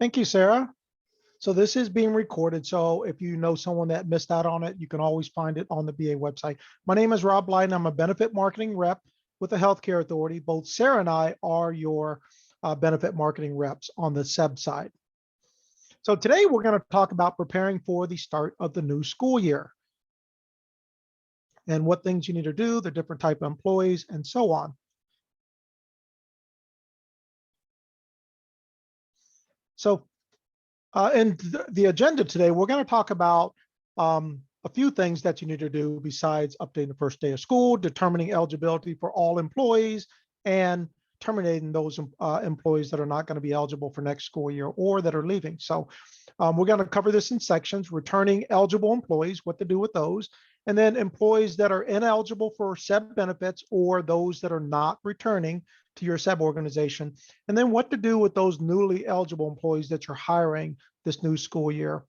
Thank you, Sarah. So this is being recorded. So if you know someone that missed out on it, you can always find it on the BA website. My name is Rob Blyden. I'm a benefit marketing rep with the Healthcare Authority. Both Sarah and I are your benefit marketing reps on the SEBB side. So today we're going to talk about preparing for the start of the new school year and what things you need to do, the different type of employees, and so on. So in the agenda today, we're going to talk about a few things that you need to do besides updating the first day of school, determining eligibility for all employees, and terminating those employees that are not going to be eligible for next school year or that are leaving. So we're going to cover this in sections: returning eligible employees, what to do with those, and then employees that are ineligible for SEBB benefits or those that are not returning to your SEBB organization, and then what to do with those newly eligible employees that you're hiring this new school year,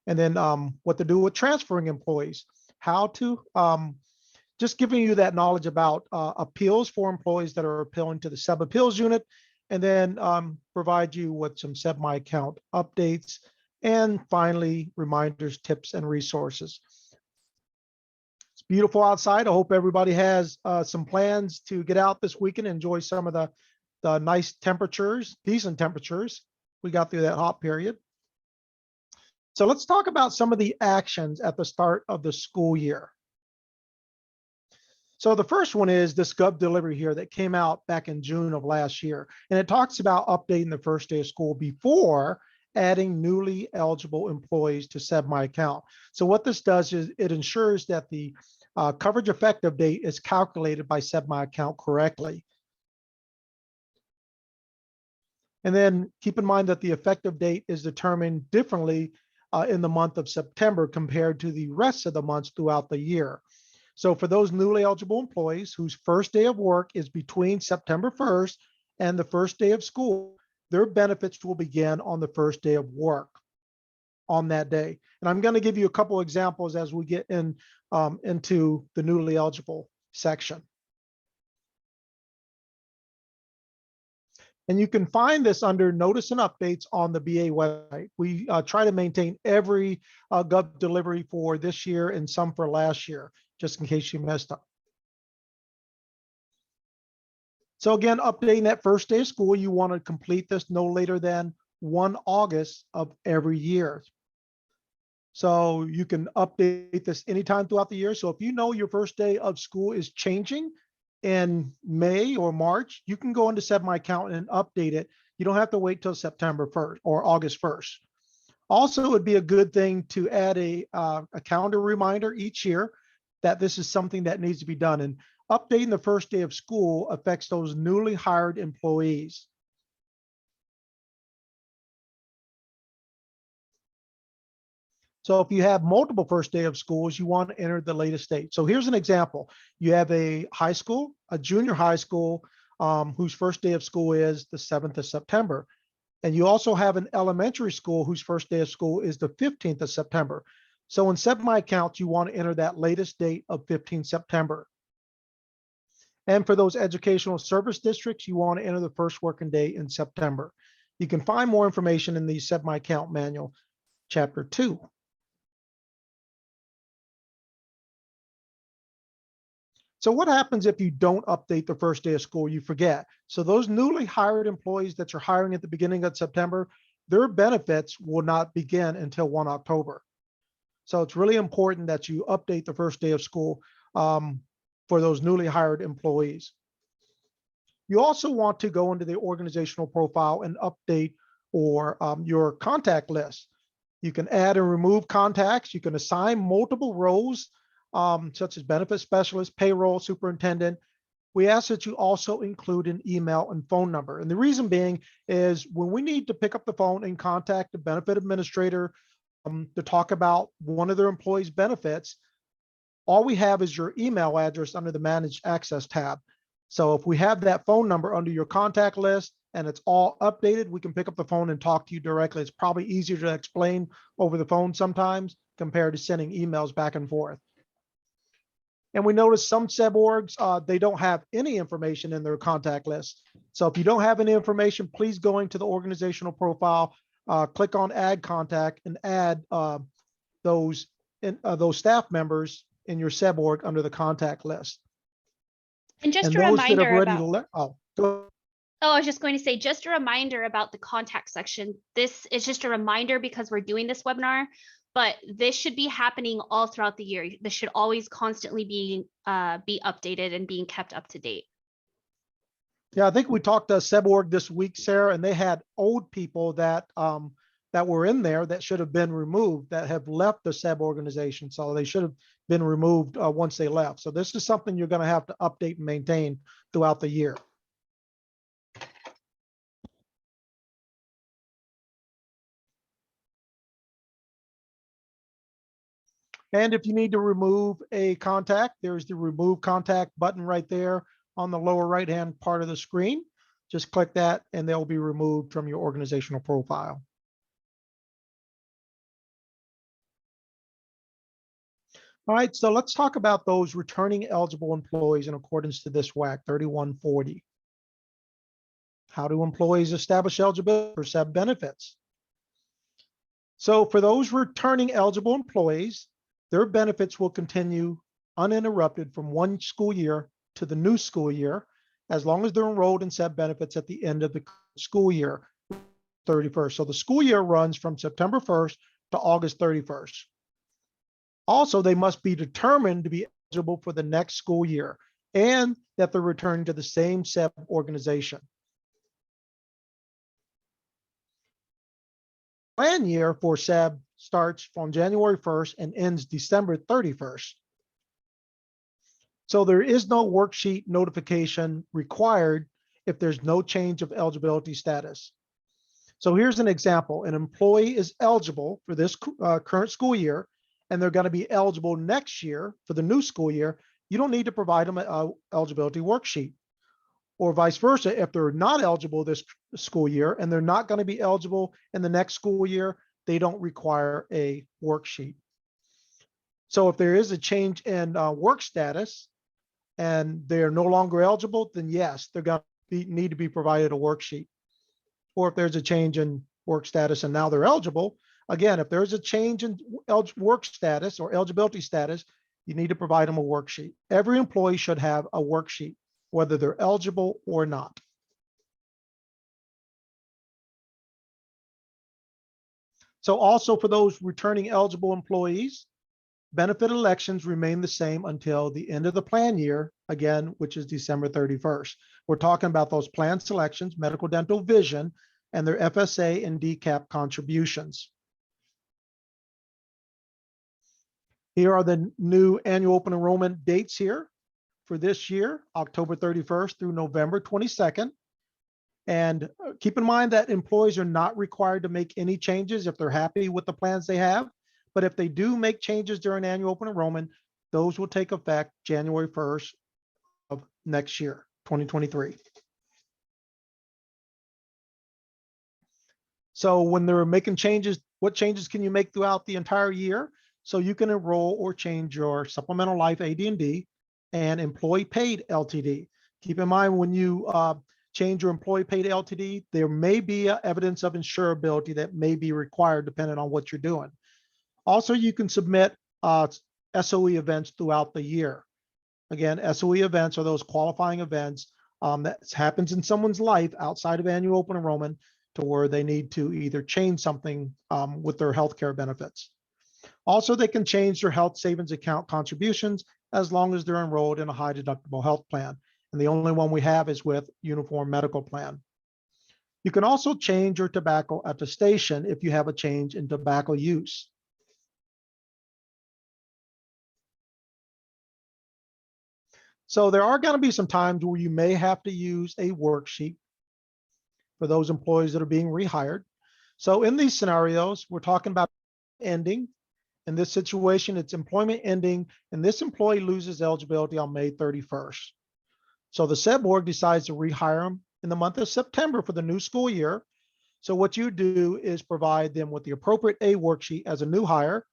and then what to do with transferring employees, how to just giving you that knowledge about appeals for employees that are appealing to the SEBB appeals unit, and then provide you with some SEBB My Account updates, and finally reminders, tips, and resources. It's beautiful outside. I hope everybody has some plans to get out this weekend and enjoy some of the nice temperatures, decent temperatures. We got through that hot period. So let's talk about some of the actions at the start of the school year. So the first one is this Gov delivery here that came out back in June of last year. And it talks about updating the first day of school before adding newly eligible employees to SEBB My Account. So what this does is it ensures that the coverage effective date is calculated by SEBB My Account correctly. And then keep in mind that the effective date is determined differently in the month of September compared to the rest of the months throughout the year. So for those newly eligible employees whose first day of work is between September 1st and the first day of school, their benefits will begin on the first day of work on that day. And I'm going to give you a couple examples as we get into the newly eligible section. And you can find this under notice and updates on the BA website. We try to maintain every Gov delivery for this year and some for last year, just in case you messed up. So again, updating that first day of school, you want to complete this no later than 1 August of every year. So you can update this anytime throughout the year. So if you know your first day of school is changing in May or March, you can go into SEBB My Account and update it. You don't have to wait till September 1st or August 1st. Also, it would be a good thing to add a calendar reminder each year that this is something that needs to be done. And updating the first day of school affects those newly hired employees. So if you have multiple first day of schools, you want to enter the latest date. So here's an example. You have a high school, a junior high school, whose first day of school is the 7th of September. And you also have an elementary school whose first day of school is the 15th of September. So in SEBB My Account, you want to enter that latest date of 15 September. And for those educational service districts, you want to enter the first working day in September. You can find more information in the SEBB My Account manual, chapter 2. So what happens if you don't update the first day of school? You forget. So those newly hired employees that you're hiring at the beginning of September, their benefits will not begin until 1 October. So it's really important that you update the first day of school for those newly hired employees. You also want to go into the organizational profile and update or your contact list. You can add and remove contacts. You can assign multiple roles, such as benefit specialist, payroll superintendent. We ask that you also include an email and phone number. And the reason being is when we need to pick up the phone and contact the benefit administrator to talk about one of their employees' benefits, all we have is your email address under the Managed Access tab. So if we have that phone number under your contact list and it's all updated, we can pick up the phone and talk to you directly. It's probably easier to explain over the phone sometimes compared to sending emails back and forth. And we notice some SEBB orgs, they don't have any information in their contact list. So if you don't have any information, please go into the organizational profile, click on Add Contact and add those staff members in your SEBB org under the contact list. And just And a those that have reminder already about, I was just going to say, just a reminder about the contact section. This is just a reminder because we're doing this webinar, but this should be happening all throughout the year. This should always constantly be updated and being kept up to date. Yeah, I think we talked to SEBB org this week, Sarah, and they had old people that that were in there that should have been removed, that have left the SEBB organization. So they should have been removed once they left. So this is something you're going to have to update and maintain throughout the year. And if you need to remove a contact, there's the remove contact button right there on the lower right-hand part of the screen. Just click that and they'll be removed from your organizational profile. All right, so let's talk about those returning eligible employees in accordance to this WAC 3140. How do employees establish eligibility for SEBB benefits? So for those returning eligible employees, their benefits will continue uninterrupted from one school year to the new school year, as long as they're enrolled in SEBB benefits at the end of the school year, 31st. So the school year runs from September 1st to August 31st. Also, they must be determined to be eligible for the next school year and that they're returning to the same SEBB organization. Plan year for SEBB starts from January 1st and ends December 31st. So there is no worksheet notification required if there's no change of eligibility status. So here's an example. An employee is eligible for this current school year, and they're going to be eligible next year for the new school year. You don't need to provide them an eligibility worksheet. Or vice versa, if they're not eligible this school year and they're not going to be eligible in the next school year, they don't require a worksheet. So if there is a change in work status and they're no longer eligible, then yes, they're going to need to be provided a worksheet. Or if there's a change in work status and now they're eligible, again, if there's a change in work status or eligibility status, you need to provide them a worksheet. Every employee should have a worksheet, whether they're eligible or not. So also for those returning eligible employees, benefit elections remain the same until the end of the plan year, again, which is December 31st. We're talking about those plan selections, medical, dental, vision, and their FSA and DCAP contributions. Here are the new annual open enrollment dates here for this year, October 31st through November 22nd. And keep in mind that employees are not required to make any changes if they're happy with the plans they have. But if they do make changes during annual open enrollment, those will take effect January 1st of next year, 2023. So when they're making changes, what changes can you make throughout the entire year? So you can enroll or change your supplemental life AD&D and employee paid LTD. Keep in mind when you change your employee paid LTD, there may be evidence of insurability that may be required depending on what you're doing. Also, you can submit SOE events throughout the year. Again, SOE events are those qualifying events that happens in someone's life outside of annual open enrollment to where they need to either change something with their healthcare benefits. Also, they can change their health savings account contributions as long as they're enrolled in a high deductible health plan. And the only one we have is with Uniform Medical Plan. You can also change your tobacco attestation if you have a change in tobacco use. So there are going to be some times where you may have to use a worksheet for those employees that are being rehired. So in these scenarios, we're talking about ending. In this situation, it's employment ending, and this employee loses eligibility on May 31st. So the SEBB org decides to rehire them in the month of September for the new school year. So what you do is provide them with the appropriate A worksheet as a new hire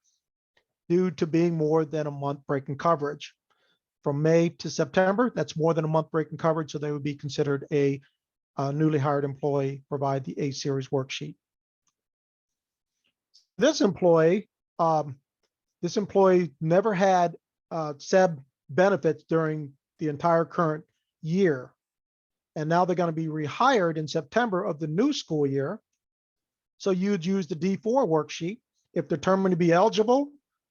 due to being more than a month break in coverage. From May to September, that's more than a month break in coverage, so they would be considered a newly hired employee, provide the A series worksheet. this employee, um, this employee never had SEB benefits during the entire current year. And now they're going to be rehired in September of the new school year. So you'd use the D4 worksheet. If determined to be eligible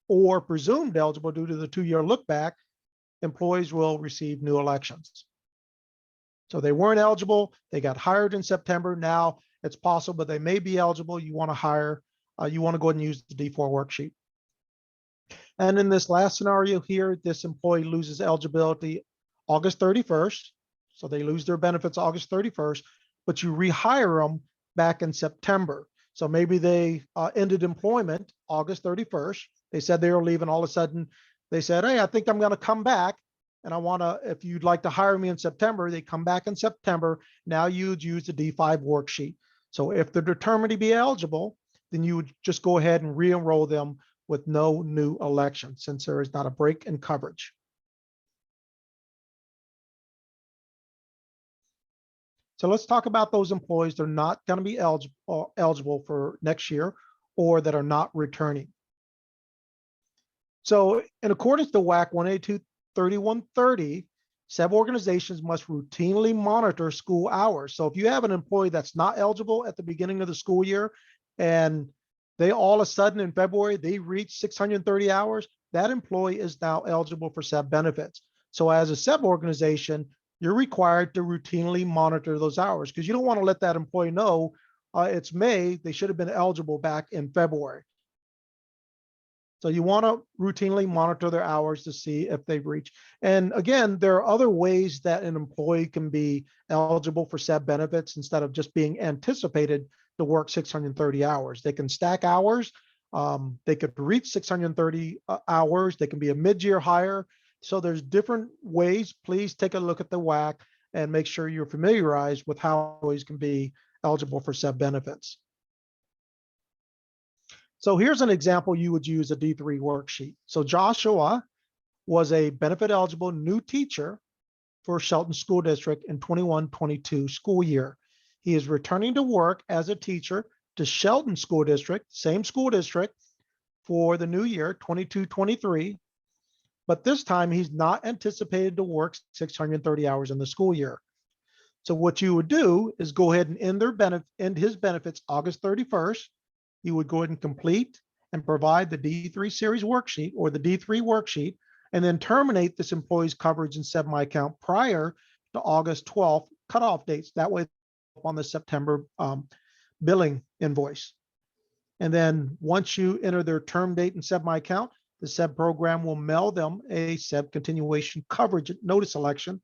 or presumed eligible due to the 2-year look back, employees will receive new elections. So they weren't eligible, they got hired in September. Now it's possible they may be eligible. You want to hire, you want to go ahead and use the D4 worksheet. And in this last scenario here, this employee loses eligibility August 31st. So they lose their benefits August 31st, but you rehire them back in September. So maybe they ended employment August 31st. They said they were leaving. All of a sudden, they said, hey, I think I'm going to come back. And I want to, if you'd like to hire me in September, they come back in September. Now you'd use the D5 worksheet. So if they're determined to be eligible, then you would just go ahead and re-enroll them with no new election, since there is not a break in coverage. So let's talk about those employees that are not going to be eligible for next year or that are not returning. So in accordance to WAC 182-3130, SEB organizations must routinely monitor school hours. So if you have an employee that's not eligible at the beginning of the school year and they all of a sudden in February, they reach 630 hours, that employee is now eligible for SEB benefits. So as a SEB organization, you're required to routinely monitor those hours because you don't want to let that employee know it's May, they should have been eligible back in February. So you want to routinely monitor their hours to see if they've reached. And again, there are other ways that an employee can be eligible for SEB benefits instead of just being anticipated to work 630 hours. They can stack hours. They could reach 630 hours. They can be a mid-year hire. So there's different ways. Please take a look at the WAC and make sure you're familiarized with how employees can be eligible for SEB benefits. So here's an example you would use a D3 worksheet. So Joshua was a benefit eligible new teacher for Shelton School District in 21-22 school year. He is returning to work as a teacher to Shelton School District, same school district, for the new year, 22-23. But this time he's not anticipated to work 630 hours in the school year. So what you would do is go ahead and end his benefits August 31st. You would go ahead and complete and provide the D3 series worksheet or the D3 worksheet, and then terminate this employee's coverage in SEB My Account prior to August 12th cutoff dates. That way on the September billing invoice. And then once you enter their term date in SEB My Account, the SEB program will mail them a SEB continuation coverage notice election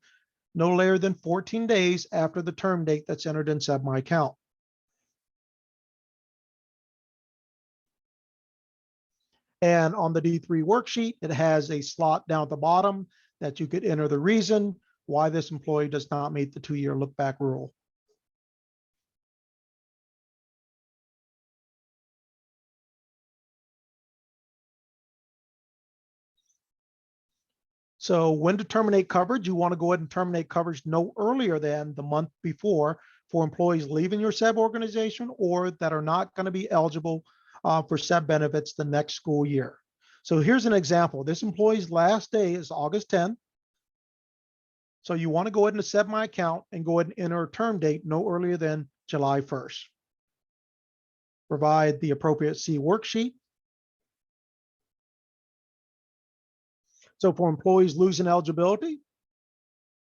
no later than 14 days after the term date that's entered in SEB My Account. And on the D3 worksheet, it has a slot down at the bottom that you could enter the reason why this employee does not meet the 2-year look back rule. So when to terminate coverage, you want to go ahead and terminate coverage no earlier than the month before for employees leaving your SEB organization or that are not going to be eligible for SEB benefits the next school year. So here's an example. This employee's last day is August 10th. So you want to go ahead and SEB My Account and go ahead and enter a term date no earlier than July 1st. Provide the appropriate C worksheet. So for employees losing eligibility,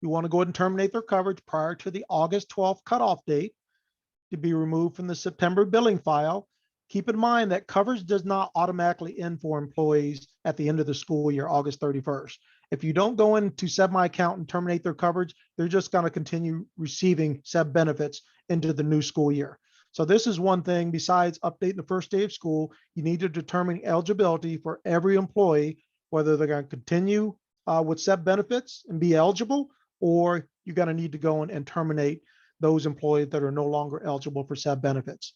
you want to go ahead and terminate their coverage prior to the August 12th cutoff date to be removed from the September billing file. Keep in mind that coverage does not automatically end for employees at the end of the school year, August 31st. If you don't go into SEB My Account and terminate their coverage, they're just going to continue receiving SEB benefits into the new school year. So this is one thing besides updating the first day of school, you need to determine eligibility for every employee, whether they're going to continue with SEB benefits and be eligible, or you're going to need to go in and terminate those employees that are no longer eligible for SEB benefits.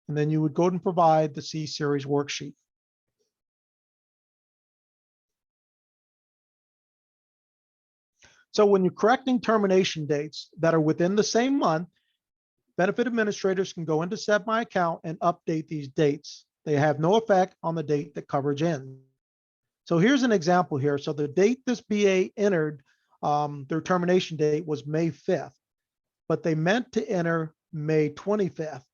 And then you would go and provide the C series worksheet. So when you're correcting termination dates that are within the same month, benefit administrators can go into SEBB My Account and update these dates. They have no effect on the date that coverage ends. So here's an example here. So the date this BA entered, their termination date was May 5th, but they meant to enter May 25th.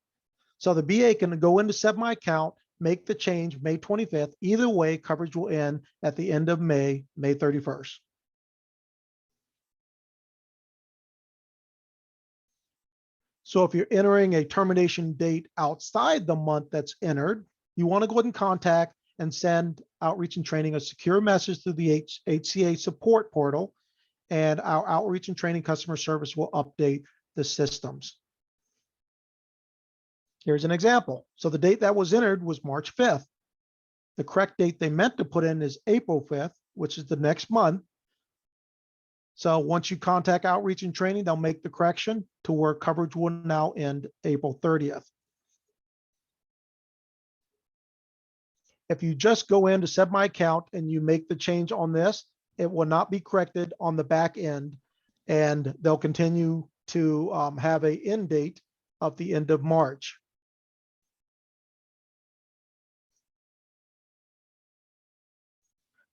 So the BA can go into SEBB My Account, make the change May 25th. Either way, coverage will end at the end of May, May 31st. So if you're entering a termination date outside the month that's entered, you want to go ahead and contact and send outreach and training a secure message through the HCA support portal, and our outreach and training customer service will update the systems. Here's an example. So the date that was entered was March 5th. The correct date they meant to put in is April 5th, which is the next month. So once you contact outreach and training, they'll make the correction to where coverage will now end April 30th. If you just go in to SEBB My Account and you make the change on this, it will not be corrected on the back end, and they'll continue to have an end date of the end of March.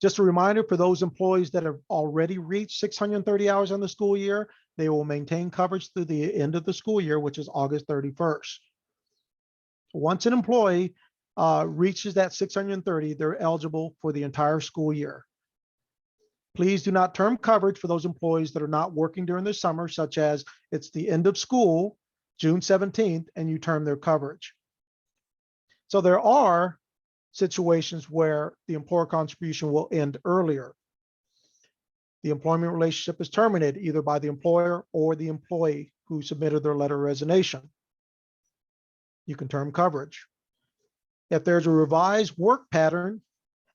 Just a reminder for those employees that have already reached 630 hours in the school year, they will maintain coverage through the end of the school year, which is August 31st. Once an employee reaches that 630, they're eligible for the entire school year. Please do not term coverage for those employees that are not working during the summer, such as it's the end of school, June 17th, and you term their coverage. So there are situations where the employer contribution will end earlier. The employment relationship is terminated either by the employer or the employee who submitted their letter of resignation. You can term coverage. If there's a revised work pattern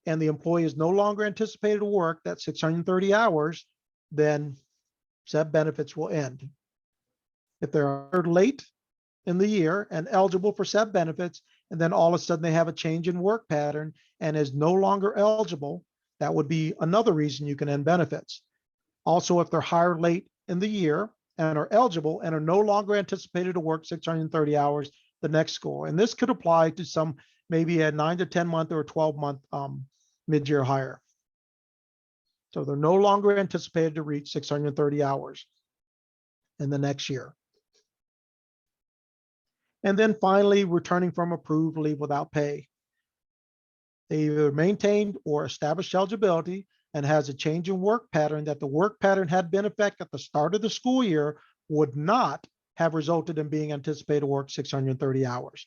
and the employee is no longer anticipated to work that 630 hours, then SEBB benefits will end. If they're late in the year and eligible for SEBB benefits, and then all of a sudden they have a change in work pattern and is no longer eligible, that would be another reason you can end benefits. Also, if they're hired late in the year and are eligible and are no longer anticipated to work 630 hours the next school, and this could apply to some maybe a 9 to 10 month or a 12-month mid-year hire. So they're no longer anticipated to reach 630 hours in the next year. And then finally, returning from approved leave without pay. They either maintained or established eligibility and has a change in work pattern that the work pattern had been in effect at the start of the school year would not have resulted in being anticipated to work 630 hours.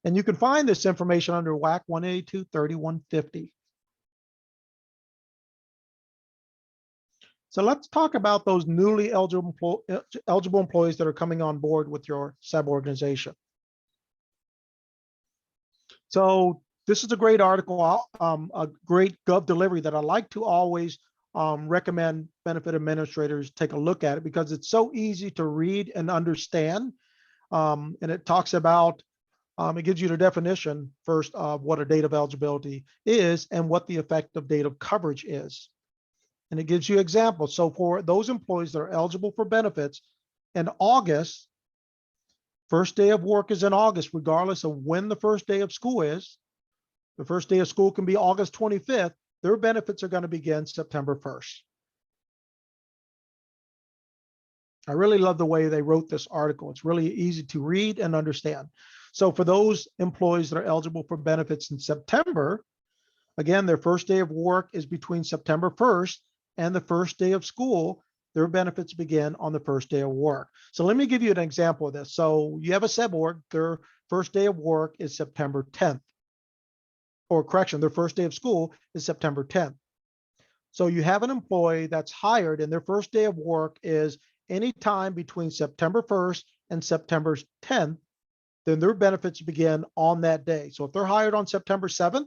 And you can find this information under WAC 182-3150. So let's talk about those newly eligible employees that are coming on board with your SEBB organization. So this is a great article, a great Gov delivery that I like to always recommend benefit administrators take a look at it because it's so easy to read and understand. And it talks about, it gives you the definition first of what a date of eligibility is and what the effective date of coverage is. And it gives you examples. So for those employees that are eligible for benefits in August, first day of work is in August, regardless of when the first day of school is. The first day of school can be August 25th. Their benefits are going to begin September 1st. I really love the way they wrote this article. It's really easy to read and understand. So for those employees that are eligible for benefits in September, again, their first day of work is between September 1st and the first day of school. Their benefits begin on the first day of work. So let me give you an example of this. So you have a SEBB org, their first day of work is September 10th. Or correction, their first day of school is September 10th. So you have an employee that's hired and their first day of work is anytime between September 1st and September 10th, then their benefits begin on that day. So if they're hired on September 7th,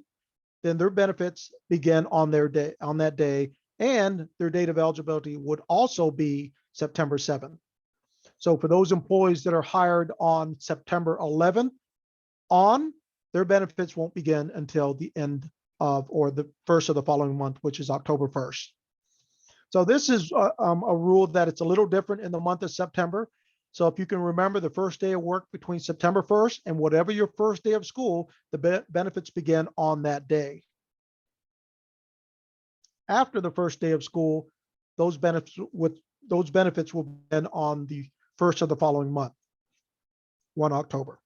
then their benefits begin on their day, on that day, and their date of eligibility would also be September 7th. So for those employees that are hired on September 11th on, their benefits won't begin until the end of, or the first of the following month, which is October 1st. So this is a rule that it's a little different in the month of September. So if you can remember the first day of work between September 1st and whatever your first day of school, the benefits begin on that day. After the first day of school, those benefits will begin on the first of the following month, 1 October.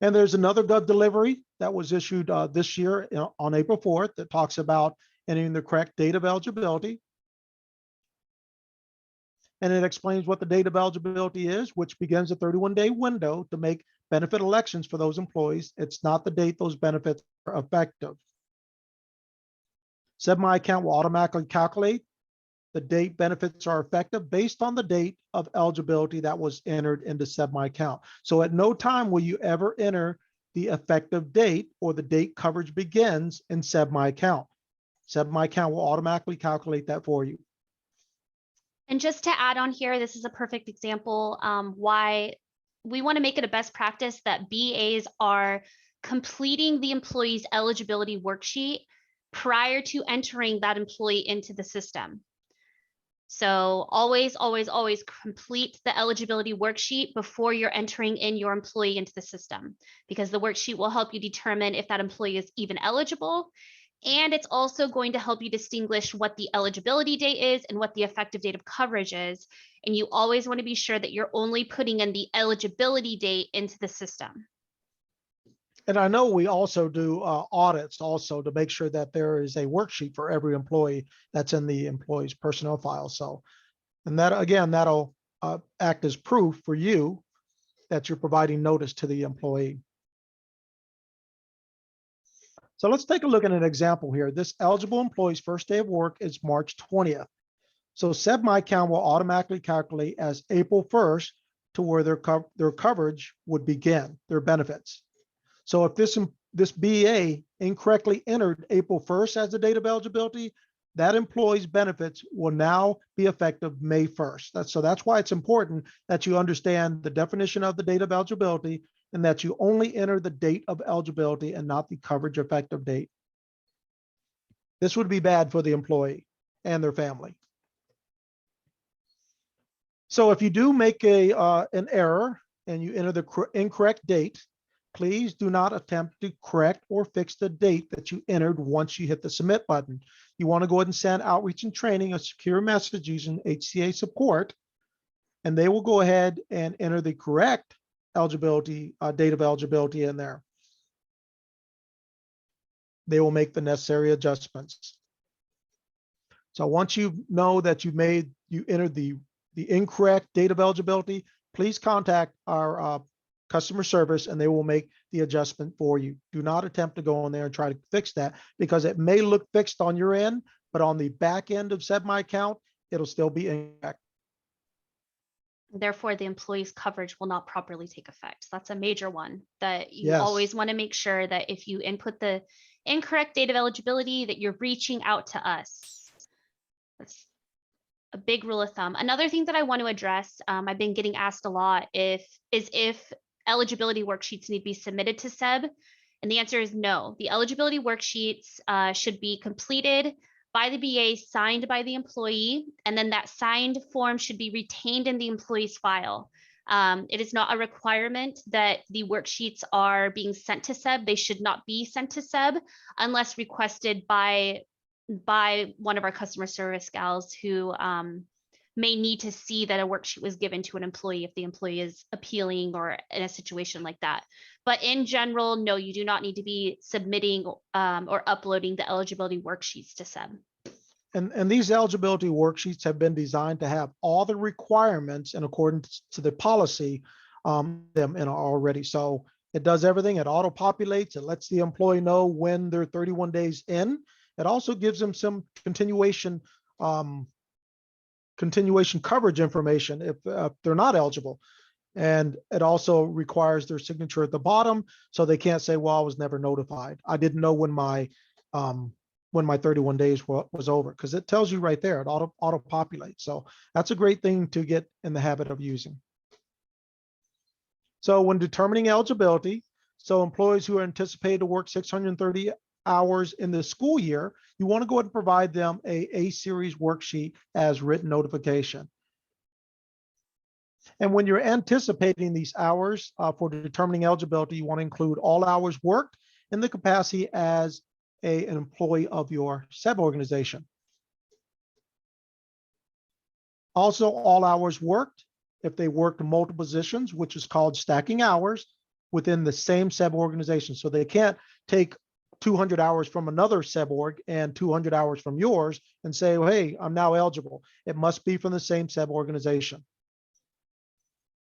And there's another Gov delivery that was issued this year on April 4th that talks about entering the correct date of eligibility. And it explains what the date of eligibility is, which begins a 31-day window to make benefit elections for those employees. It's not the date those benefits are effective. SEBB My Account will automatically calculate the date benefits are effective based on the date of eligibility that was entered into SEBB My Account. So at no time will you ever enter the effective date or the date coverage begins in SEBB My Account. SEBB My Account will automatically calculate that for you. And just to add on here, this is a perfect example why we want to make it a best practice that BAs are completing the employee's eligibility worksheet prior to entering that employee into the system. So always, always, always complete the eligibility worksheet before you're entering in your employee into the system, because the worksheet will help you determine if that employee is even eligible. And it's also going to help you distinguish what the eligibility date is and what the effective date of coverage is. And you always want to be sure that you're only putting in the eligibility date into the system. And I know we also do audits also to make sure that there is a worksheet for every employee that's in the employee's personnel file. So, and that again, that'll act as proof for you that you're providing notice to the employee. So let's take a look at an example here. This eligible employee's first day of work is March 20th. So SEBB My Account will automatically calculate as April 1st to where their coverage would begin, their benefits. So if this BA incorrectly entered April 1st as the date of eligibility, that employee's benefits will now be effective May 1st. So that's why it's important that you understand the definition of the date of eligibility and that you only enter the date of eligibility and not the coverage effective date. This would be bad for the employee and their family. So if you do make an error and you enter the incorrect date, please do not attempt to correct or fix the date that you entered once you hit the submit button. You want to go ahead and send outreach and training a secure message using HCA support, and they will go ahead and enter the correct eligibility, date of eligibility in there. They will make the necessary adjustments. So once you know that you entered the incorrect date of eligibility, please contact our customer service and they will make the adjustment for you. Do not attempt to go in there and try to fix that, because it may look fixed on your end, but on the back end of SEBB My Account, it'll still be incorrect. Therefore, the employee's coverage will not properly take effect. So that's a major one that you Yes. always want to make sure that if you input the incorrect date of eligibility, that you're reaching out to us. That's a big rule of thumb. Another thing that I want to address, I've been getting asked a lot is if eligibility worksheets need to be submitted to SEBB. And the answer is no. The eligibility worksheets should be completed by the BA, signed by the employee, and then that signed form should be retained in the employee's file. It is not a requirement that the worksheets are being sent to SEBB. They should not be sent to SEBB unless requested by one of our customer service gals who may need to see that a worksheet was given to an employee if the employee is appealing or in a situation like that. But in general, no, you do not need to be submitting or uploading the eligibility worksheets to SEBB. And these eligibility worksheets have been designed to have all the requirements in accordance to the policy them in already. So it does everything. It auto populates. It lets the employee know when they're 31 days in. It also gives them some continuation coverage information if they're not eligible. And it also requires their signature at the bottom, so they can't say, well, I was never notified. I didn't know when my 31 days was over, because it tells you right there, it auto populates. So that's a great thing to get in the habit of using. So when determining eligibility, so employees who are anticipated to work 630 hours in the school year, you want to go ahead and provide them a series worksheet as written notification. And when you're anticipating these hours for determining eligibility, you want to include all hours worked in the capacity as an employee of your SEBB organization. Also, all hours worked if they worked multiple positions, which is called stacking hours within the same SEBB organization. So they can't take 200 hours from another SEBB org and 200 hours from yours and say, well, hey, I'm now eligible. It must be from the same SEBB organization.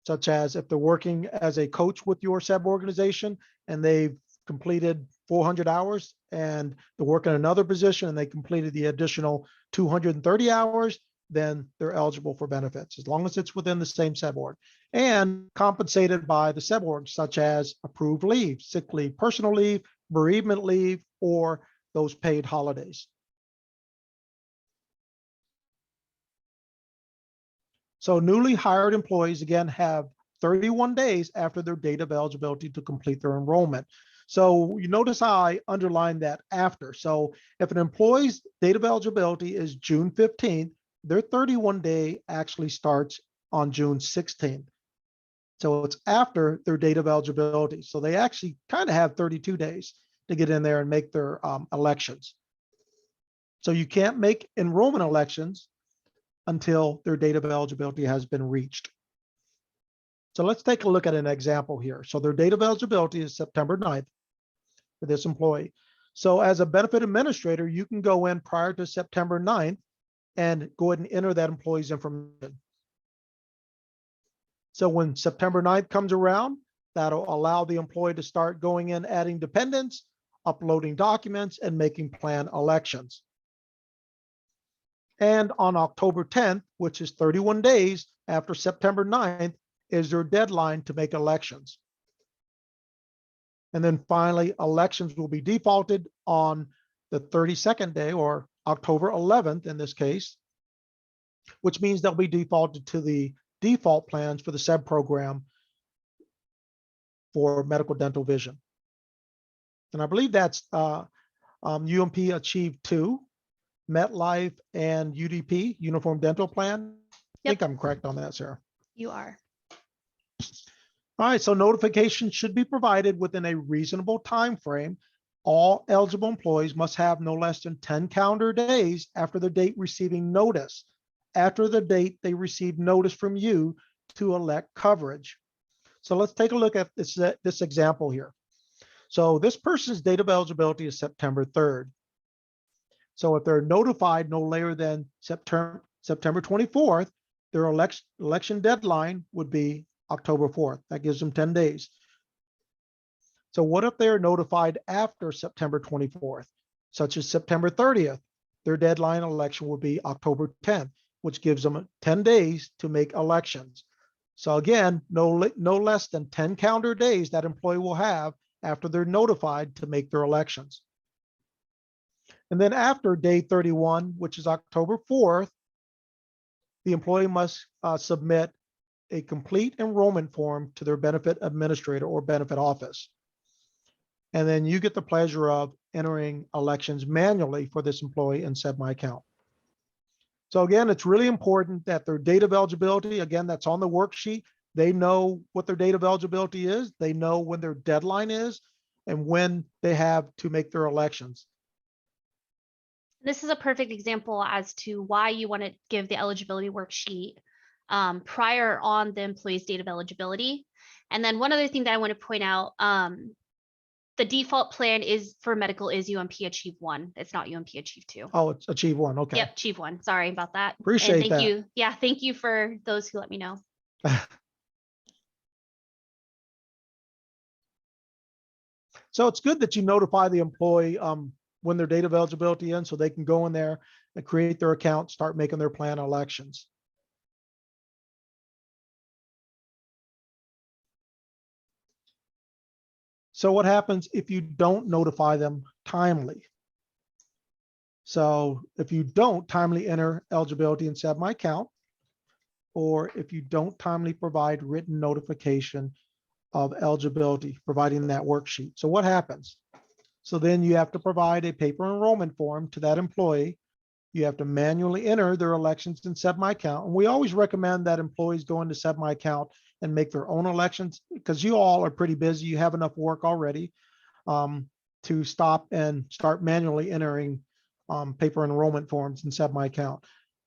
Such as if they're working as a coach with your SEBB organization and they've completed 400 hours and they're working another position and they completed the additional 230 hours, then they're eligible for benefits as long as it's within the same SEBB org and compensated by the SEBB org, such as approved leave, sick leave, personal leave, bereavement leave, or those paid holidays. So newly hired employees, again, have 31 days after their date of eligibility to complete their enrollment. So you notice how I underlined that after. So if an employee's date of eligibility is June 15th, their 31-day actually starts on June 16th. So it's after their date of eligibility. So they actually kind of have 32 days to get in there and make their elections. So you can't make enrollment elections until their date of eligibility has been reached. So let's take a look at an example here. So their date of eligibility is September 9th for this employee. So as a benefit administrator, you can go in prior to September 9th and go ahead and enter that employee's information. So when September 9th comes around, that'll allow the employee to start going in, adding dependents, uploading documents, and making plan elections. And on October 10th, which is 31 days after September 9th, is their deadline to make elections. And then finally, elections will be defaulted on the 32nd day, or October 11th in this case, which means they'll be defaulted to the default plans for the SEBB program for medical, dental, vision. And I believe that's UMP Achieve 2, MetLife, and UDP, Uniform Dental Plan. I think I'm correct on that, Sarah. You are. All right, so notification should be provided within a reasonable time frame. All eligible employees must have no less than 10 calendar days after the date receiving notice, after the date they received notice from you to elect coverage. So let's take a look at this example here. So this person's date of eligibility is September 3rd. So if they're notified no later than September 24th, their election deadline would be October 4th. That gives them 10 days. So what if they're notified after September 24th, such as September 30th? Their deadline election will be October 10th, which gives them 10 days to make elections. So again, no less than 10 calendar days that employee will have after they're notified to make their elections. And then after day 31, which is October 4th, the employee must submit a complete enrollment form to their benefit administrator or benefit office. And then you get the pleasure of entering elections manually for this employee in SEBB My Account. So again, it's really important that their date of eligibility, again, that's on the worksheet. They know what their date of eligibility is. They know when their deadline is and when they have to make their elections. This is a perfect example as to why you want to give the eligibility worksheet prior on the employee's date of eligibility. And then one other thing that I want to point out, the default plan is for medical is UMP Achieve 1. It's not UMP Achieve 2. Oh, it's Achieve 1. Okay. Yep, Achieve 1. Sorry about that. Appreciate and that. Thank you. Yeah, thank you for those who let me know. So it's good that you notify the employee when their date of eligibility ends so they can go in there and create their account, start making their plan elections. So what happens if you don't notify them timely? So if you don't timely enter eligibility in SEBB My Account, or if you don't timely provide written notification of eligibility, providing that worksheet. So what happens? So then you have to provide a paper enrollment form to that employee. You have to manually enter their elections in SEBB My Account. And we always recommend that employees go into SEBB My Account and make their own elections because you all are pretty busy. You have enough work already to stop and start manually entering paper enrollment forms in SEBB My Account.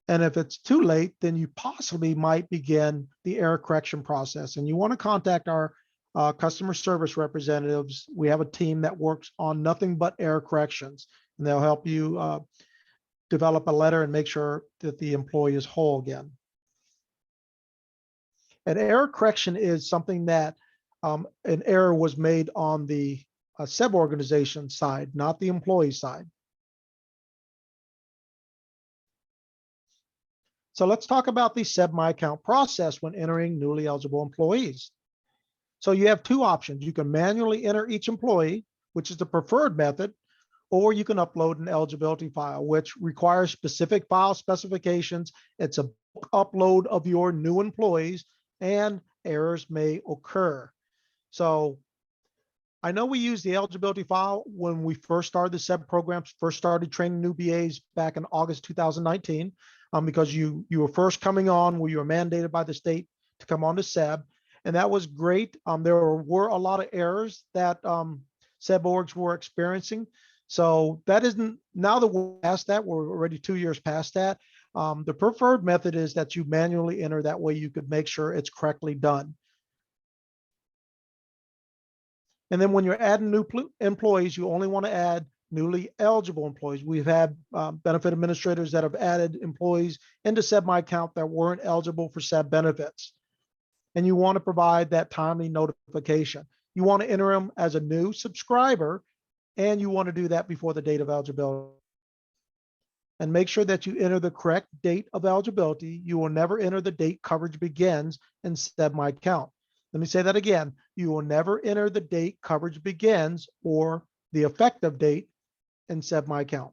And if it's too late, then you possibly might begin the error correction process. And you want to contact our customer service representatives. We have a team that works on nothing but error corrections, and they'll help you develop a letter and make sure that the employee is whole again. An error correction is something that an error was made on the SEBB organization side, not the employee side. So let's talk about the SEBB My Account process when entering newly eligible employees. So you have two options. You can manually enter each employee, which is the preferred method, or you can upload an eligibility file, which requires specific file specifications. It's a upload of your new employees, and errors may occur. So I know we used the eligibility file when we first started the SEBB programs, first started training new BAs back in August 2019, because you were first coming on where you were mandated by the state to come on to SEBB. And that was great. There were a lot of errors that SEBB orgs were experiencing. So that isn't, now that we're past that, we're already 2 years past that. The preferred method is that you manually enter. That way you could make sure it's correctly done. And then when you're adding new employees, you only want to add newly eligible employees. We've had benefit administrators that have added employees into SEBB My Account that weren't eligible for SEBB benefits. And you want to provide that timely notification. You want to enter them as a new subscriber, and you want to do that before the date of eligibility. And make sure that you enter the correct date of eligibility. You will never enter the date coverage begins in SEBB My Account. Let me say that again. You will never enter the date coverage begins or the effective date in SEBB My Account.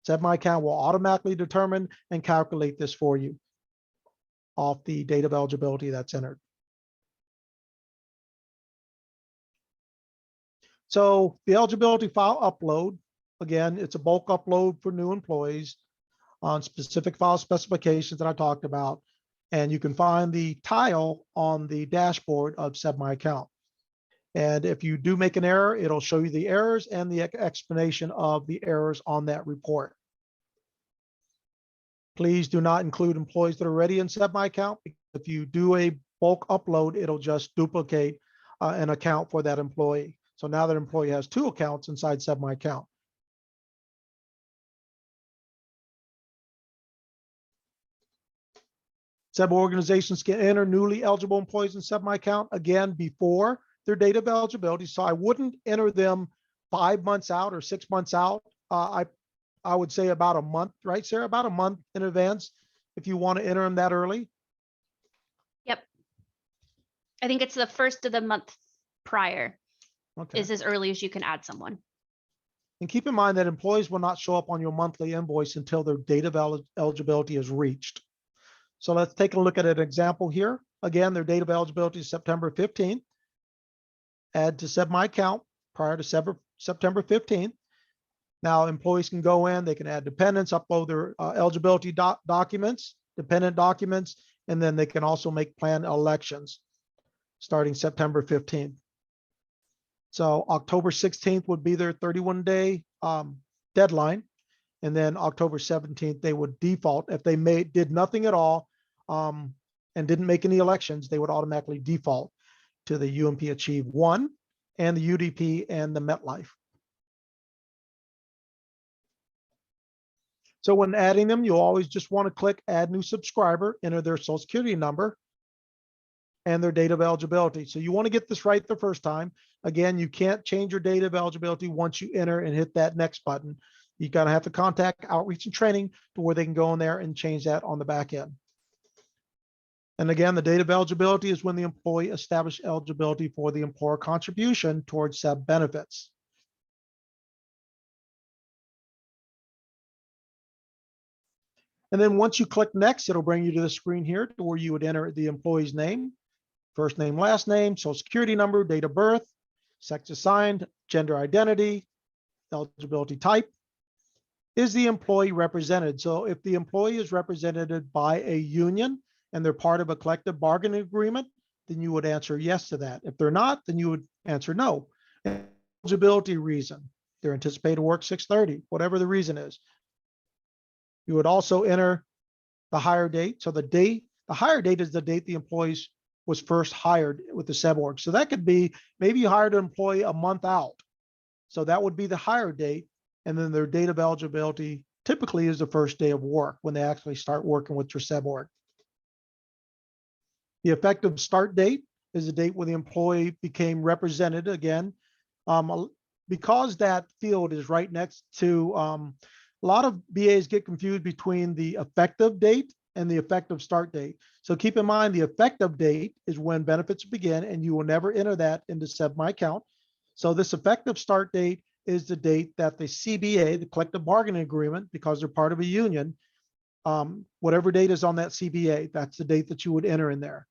SEBB My Account will automatically determine and calculate this for you off the date of eligibility that's entered. So the eligibility file upload, again, it's a bulk upload for new employees on specific file specifications that I talked about. And you can find the tile on the dashboard of SEBB My Account. And if you do make an error, it'll show you the errors and the explanation of the errors on that report. Please do not include employees that are already in SEBB My Account. If you do a bulk upload, it'll just duplicate an account for that employee. So now that employee has two accounts inside SEBB My Account. SEBB organizations can enter newly eligible employees in SEBB My Account again before their date of eligibility. So I wouldn't enter them 5 months out or 6 months out. I would say about a month, right, Sarah? About a month in advance if you want to enter them that early. Yep. I think it's the first of the month prior is as early as you can add someone. And keep in mind that employees will not show up on your monthly invoice until their date of eligibility is reached. So let's take a look at an example here. Again, their date of eligibility is September 15th. Add to SEBB My Account prior to September 15th. Now employees can go in, they can add dependents, upload their eligibility documents, dependent documents, and then they can also make planned elections starting September 15th. So October 16th would be their 31-day deadline. And then October 17th, they would default. If they did nothing at all and didn't make any elections, they would automatically default to the UMP Achieve 1 and the UDP and the MetLife. So when adding them, you'll always just want to click Add New Subscriber, enter their Social Security number and their date of eligibility. So you want to get this right the first time. Again, you can't change your date of eligibility once you enter and hit that next button. You're going to have to contact Outreach and Training to where they can go in there and change that on the back end. And again, the date of eligibility is when the employee established eligibility for the employer contribution towards SEBB benefits. And then once you click next, it'll bring you to the screen here to where you would enter the employee's name, first name, last name, social security number, date of birth, sex assigned, gender identity, eligibility type. Is the employee represented? So if the employee is represented by a union and they're part of a collective bargaining agreement, then you would answer yes to that. If they're not, then you would answer no. Eligibility reason, they're anticipated to work 6:30, whatever the reason is. You would also enter the hire date. So the hire date is the date the employee was first hired with the SEBB org. So that could be, maybe you hired an employee a month out. So that would be the hire date. And then their date of eligibility typically is the first day of work when they actually start working with your SEBB org. The effective start date is the date when the employee became represented again. Because that field is right next to, a lot of BAs get confused between the effective date and the effective start date. So keep in mind the effective date is when benefits begin, and you will never enter that into SEBB My Account. So this effective start date is the date that the CBA, the collective bargaining agreement, because they're part of a union, whatever date is on that CBA, that's the date that you would enter in there.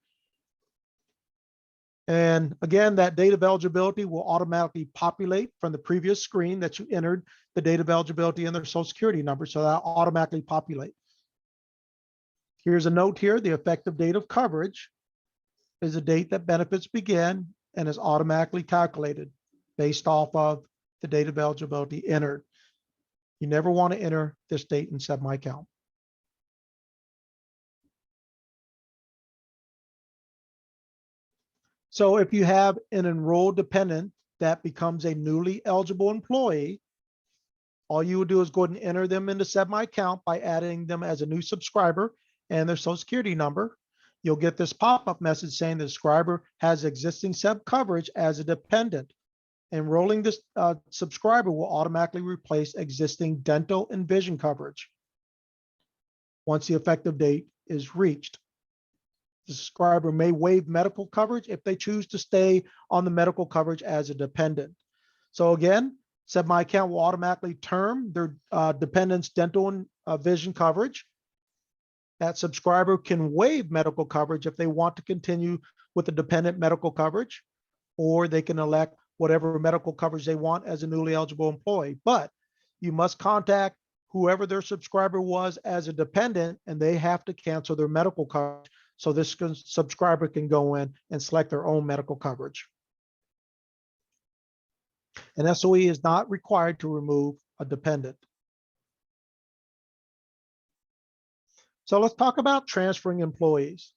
And again, that date of eligibility will automatically populate from the previous screen that you entered the date of eligibility and their social security number. So that automatically populate. Here's a note here. The effective date of coverage is the date that benefits begin and is automatically calculated based off of the date of eligibility entered. You never want to enter this date in SEBB My Account. So if you have an enrolled dependent that becomes a newly eligible employee, all you would do is go ahead and enter them into SEBB My Account by adding them as a new subscriber and their social security number. You'll get this pop-up message saying the subscriber has existing SEBB coverage as a dependent. Enrolling this subscriber will automatically replace existing dental and vision coverage once the effective date is reached. The subscriber may waive medical coverage if they choose to stay on the medical coverage as a dependent. So again, SEBB My Account will automatically term their dependent's dental and vision coverage. That subscriber can waive medical coverage if they want to continue with the dependent medical coverage, or they can elect whatever medical coverage they want as a newly eligible employee. But you must contact whoever their subscriber was as a dependent, and they have to cancel their medical coverage. So this subscriber can go in and select their own medical coverage. An SOE is not required to remove a dependent. So let's talk about transferring employees.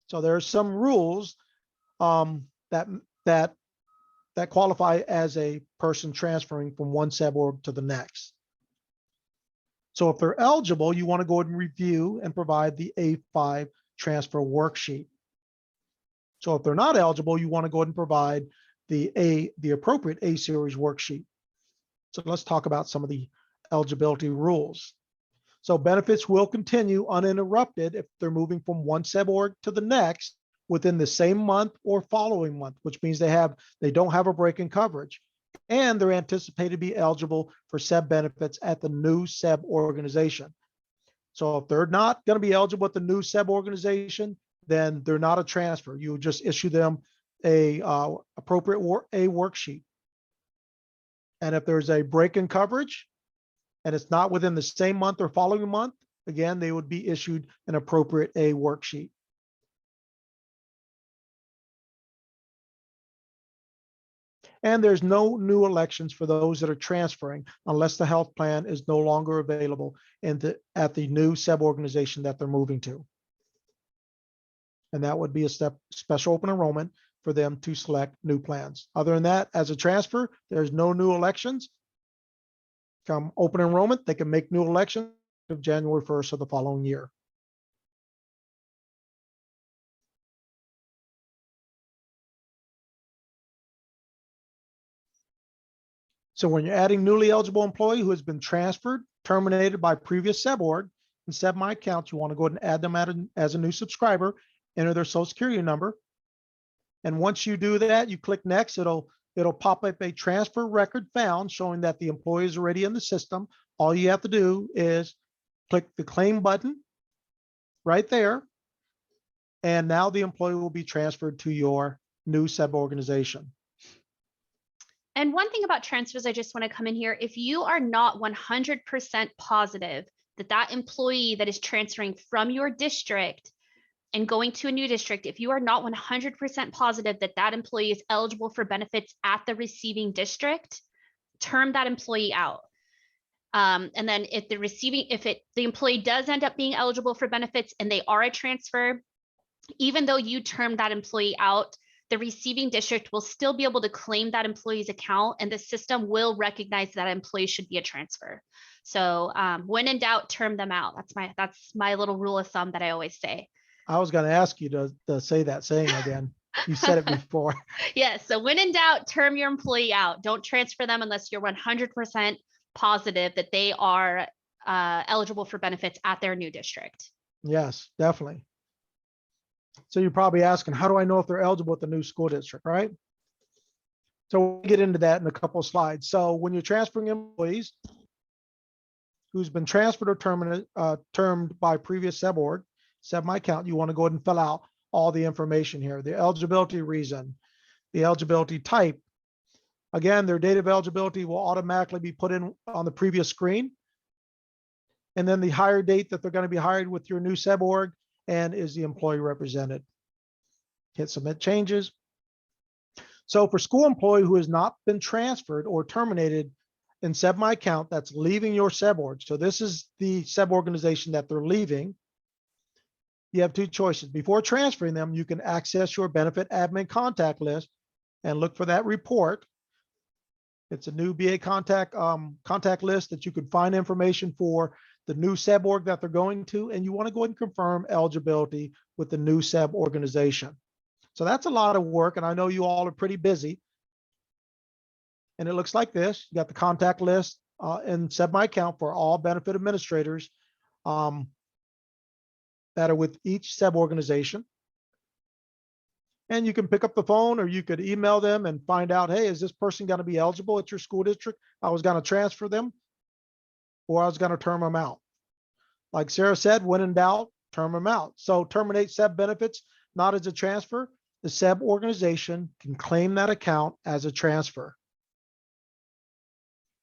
So there are some rules that qualify as a person transferring from one SEBB org to the next. So if they're eligible, you want to go ahead and review and provide the A5 transfer worksheet. So if they're not eligible, you want to go ahead and provide the appropriate A series worksheet. So let's talk about some of the eligibility rules. So benefits will continue uninterrupted if they're moving from one SEBB org to the next within the same month or following month, which means they don't have a break in coverage, and they're anticipated to be eligible for SEBB benefits at the new SEBB organization. So if they're not going to be eligible at the new SEBB organization, then they're not a transfer. You would just issue them a appropriate A worksheet. And if there's a break in coverage and it's not within the same month or following month, again, they would be issued an appropriate A worksheet. And there's no new elections for those that are transferring unless the health plan is no longer available at the new SEBB organization that they're moving to. And that would be a special open enrollment for them to select new plans. Other than that, as a transfer, there's no new elections. Come open enrollment, they can make new elections of January 1st of the following year. So when you're adding newly eligible employee who has been transferred, terminated by previous SEBB org, in SEBB My Account, you want to go ahead and add them as a new subscriber, enter their social security number. And once you do that, you click next, it'll pop up a transfer record found showing that the employee is already in the system. All you have to do is click the claim button right there. And now the employee will be transferred to your new SEBB organization. And one thing about transfers, I just want to come in here. If you are not 100% positive that that employee that is transferring from your district and going to a new district, if you are not 100% positive that that employee is eligible for benefits at the receiving district, term that employee out. And then if the employee does end up being eligible for benefits and they are a transfer, even though you term that employee out, the receiving district will still be able to claim that employee's account, and the system will recognize that employee should be a transfer. So when in doubt, term them out. That's my little rule of thumb that I always say. I was going to ask you to say that saying again. You said it before. Yes. So when in doubt, term your employee out. Don't transfer them unless you're 100% positive that they are eligible for benefits at their new district. Yes, definitely. So you're probably asking, how do I know if they're eligible at the new school district, right? So we'll get into that in a couple of slides. So when you're transferring employees who's been transferred or termed by previous SEBB org, SEBB my account, you want to go ahead and fill out all the information here, the eligibility reason, the eligibility type. Again, their date of eligibility will automatically be put in on the previous screen. And then the hire date that they're going to be hired with your new SEBB org, and is the employee represented. Hit submit changes. So for school employee who has not been transferred or terminated in SEBB my account, that's leaving your SEBB org. So this is the SEBB organization that they're leaving. You have two choices. Before transferring them, you can access your benefit admin contact list and look for that report. It's a new BA contact list that you can find information for the new SEBB org that they're going to, and you want to go ahead and confirm eligibility with the new SEBB organization. So that's a lot of work, and I know you all are pretty busy. And it looks like this. You got the contact list in SEBB my account for all benefit administrators that are with each SEBB organization. And you can pick up the phone or you could email them and find out, hey, is this person going to be eligible at your school district? I was going to transfer them or I was going to term them out. Like Sarah said, when in doubt, term them out. So terminate SEBB benefits, not as a transfer. The SEBB organization can claim that account as a transfer.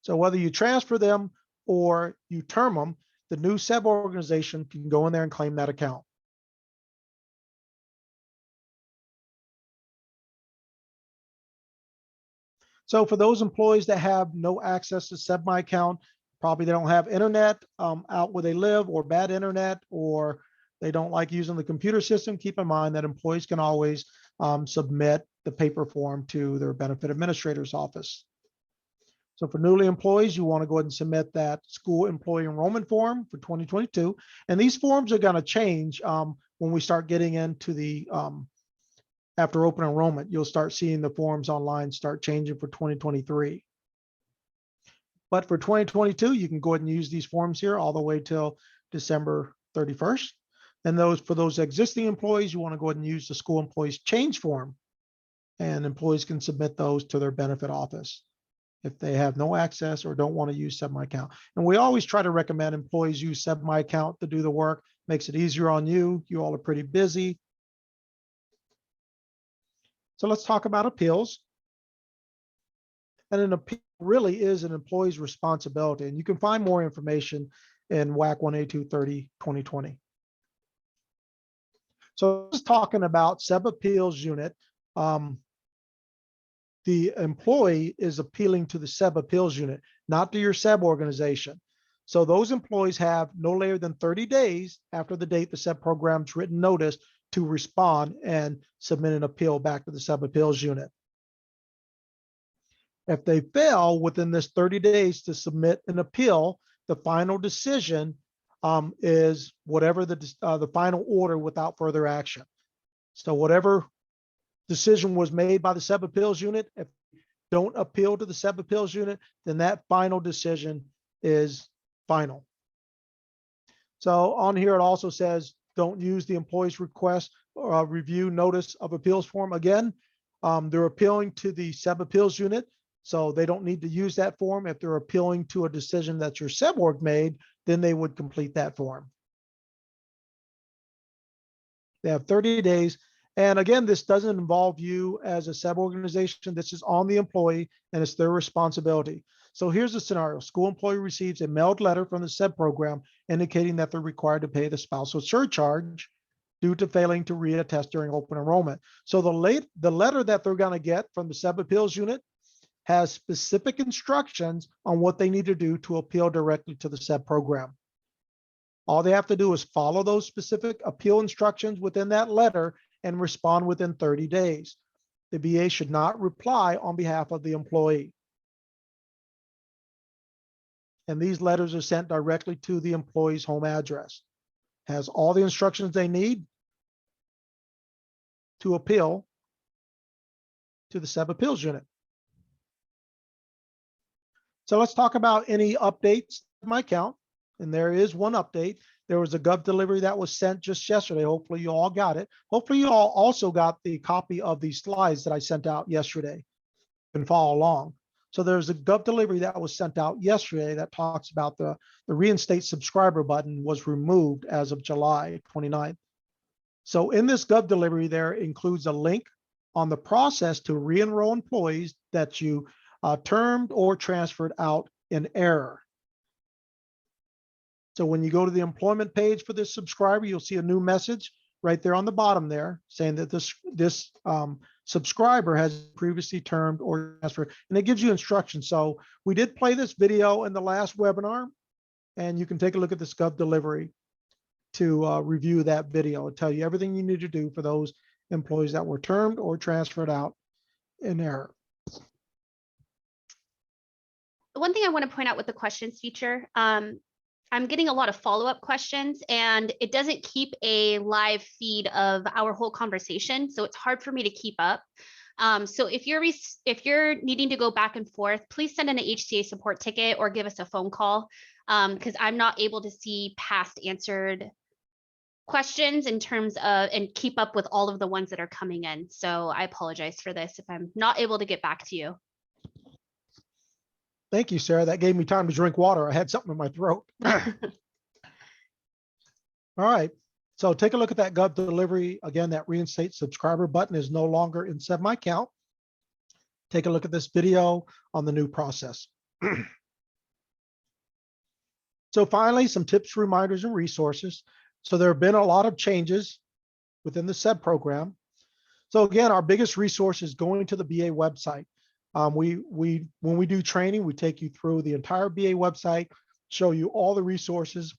So whether you transfer them or you term them, the new SEBB organization can go in there and claim that account. So for those employees that have no access to SEBB my account, probably they don't have internet out where they live, or bad internet, or they don't like using the computer system, keep in mind that employees can always submit the paper form to their benefit administrator's office. So for newly employees, you want to go ahead and submit that school employee enrollment form for 2022. And these forms are going to change when we start getting into the after open enrollment. You'll start seeing the forms online start changing for 2023. But for 2022, you can go ahead and use these forms here all the way till December 31st. And for those existing employees, you want to go ahead and use the school employees change form. And employees can submit those to their benefit office if they have no access or don't want to use SEBB my account. And we always try to recommend employees use SEBB my account to do the work. Makes it easier on you. You all are pretty busy. So let's talk about appeals. And an appeal really is an employee's responsibility. And you can find more information in WAC 18230/2020. So just talking about SEBB appeals unit, the employee is appealing to the SEBB appeals unit, not to your SEBB organization. So those employees have no later than 30 days after the date the SEBB program's written notice to respond and submit an appeal back to the SEBB appeals unit. If they fail within this 30 days to submit an appeal, the final decision is whatever the final order without further action. So whatever decision was made by the SEBB appeals unit, if you don't appeal to the SEBB appeals unit, then that final decision is final. So on here, it also says, don't use the employee's request or review notice of appeals form. Again, they're appealing to the SEBB appeals unit, so they don't need to use that form. If they're appealing to a decision that your SEBB org made, then they would complete that form. They have 30 days, And again, this doesn't involve you as a SEBB organization. This is on the employee and it's their responsibility. So here's the scenario. School employee receives a mailed letter from the SEBB program indicating that they're required to pay the spousal surcharge due to failing to reattest during open enrollment. So the letter that they're going to get from the SEBB appeals unit has specific instructions on what they need to do to appeal directly to the SEBB program. All they have to do is follow those specific appeal instructions within that letter and respond within 30 days. The VA should not reply on behalf of the employee. And these letters are sent directly to the employee's home address. Has all the instructions they need to appeal to the SEBB appeals unit. So let's talk about any updates to my account. And there is one update. There was a Gov delivery that was sent just yesterday. Hopefully you all got it. Hopefully you all also got the copy of these slides that I sent out yesterday. You can follow along. So there's a Gov delivery that was sent out yesterday that talks about the reinstate subscriber button was removed as of July 29th. So in this Gov delivery, there includes a link on the process to re-enroll employees that you termed or transferred out in error. So when you go to the employment page for this subscriber, you'll see a new message right there on the bottom there saying that this subscriber has previously termed or transferred, and it gives you instructions. So we did play this video in the last webinar, and you can take a look at this Gov delivery to review that video and tell you everything you need to do for those employees that were termed or transferred out in error. One thing I want to point out with the questions feature, I'm getting a lot of follow-up questions and it doesn't keep a live feed of our whole conversation. So it's hard for me to keep up. So if you're needing to go back and forth, please send in an HCA support ticket or give us a phone call because I'm not able to see past answered questions in terms of and keep up with all of the ones that are coming in. So I apologize for this if I'm not able to get back to you. Thank you, Sarah. That gave me time to drink water. I had something in my throat. All right. So take a look at that Gov delivery. Again, that reinstate subscriber button is no longer in SEBB My Account. Take a look at this video on the new process. So finally, some tips, reminders, and resources. So there have been a lot of changes within the SEBB program. So again, our biggest resource is going to the BA website. When we do training, we take you through the entire BA website, show you all the resources,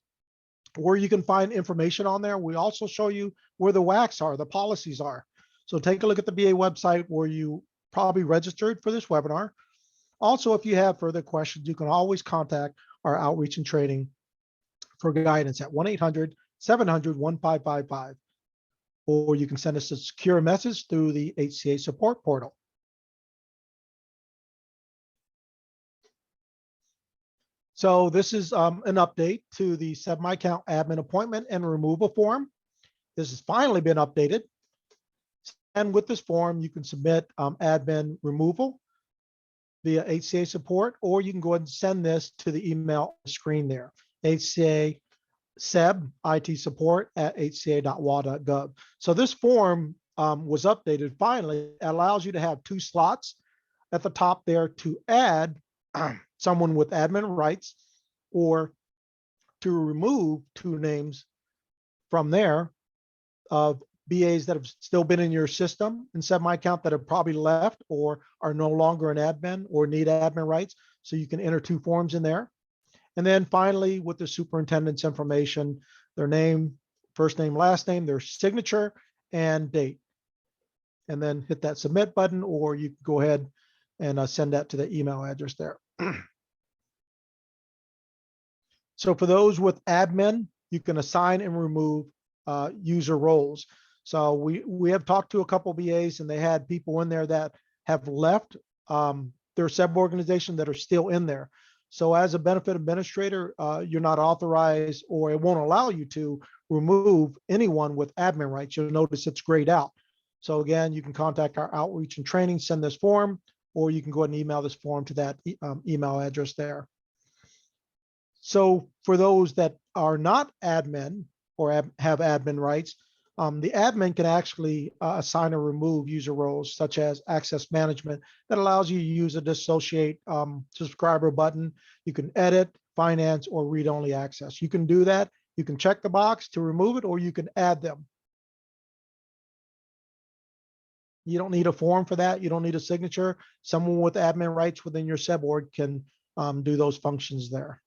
where you can find information on there. We also show you where the WACs are, the policies are. So take a look at the BA website where you probably registered for this webinar. Also, if you have further questions, you can always contact our outreach and training for guidance at 1-800-700-1555, or you can send us a secure message through the HCA support portal. So this is an update to the SEBB My Account admin appointment and removal form. This has finally been updated. And with this form, you can submit admin removal via HCA support, or you can go ahead and send this to the email on the screen there, HCA SEBB IT support at hca.wa.gov. So this form was updated finally. It allows you to have 2 slots at the top there to add someone with admin rights or to remove 2 names from there of BAs that have still been in your system in SEBB My Account that have probably left or are no longer an admin or need admin rights. So you can enter 2 forms in there. And then finally, with the superintendent's information, their name, first name, last name, their signature and date. And then hit that submit button, or you can go ahead and send that to the email address there. So for those with admin, you can assign and remove user roles. So we have talked to a couple BAs and they had people in there that have left their SEBB organization that are still in there. So as a benefit administrator, you're not authorized, or it won't allow you to remove anyone with admin rights. You'll notice it's grayed out. So again, you can contact our outreach and training, send this form, or you can go ahead and email this form to that email address there. So for those that are not admin or have admin rights, The admin can actually assign or remove user roles such as access management that allows you to use a dissociate subscriber button. You can edit, finance, or read-only access. You can do that. You can check the box to remove it, or you can add them. You don't need a form for that. You don't need a signature. Someone with admin rights within your SEBB org can do those functions there.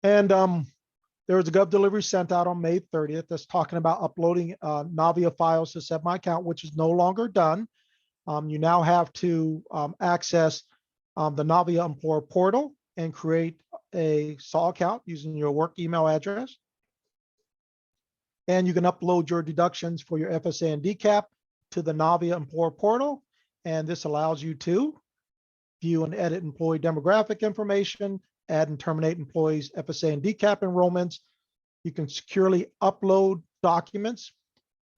And there was a Gov delivery sent out on May 30th that's talking about uploading Navia files to SEBB My Account, which is no longer done. You now have to access the Navia Employer portal and create a SAW account using your work email address. And you can upload your deductions for your FSA and DCAP to the Navia Employer portal. And this allows you to view and edit employee demographic information, add and terminate employees' FSA and DCAP enrollments. You can securely upload documents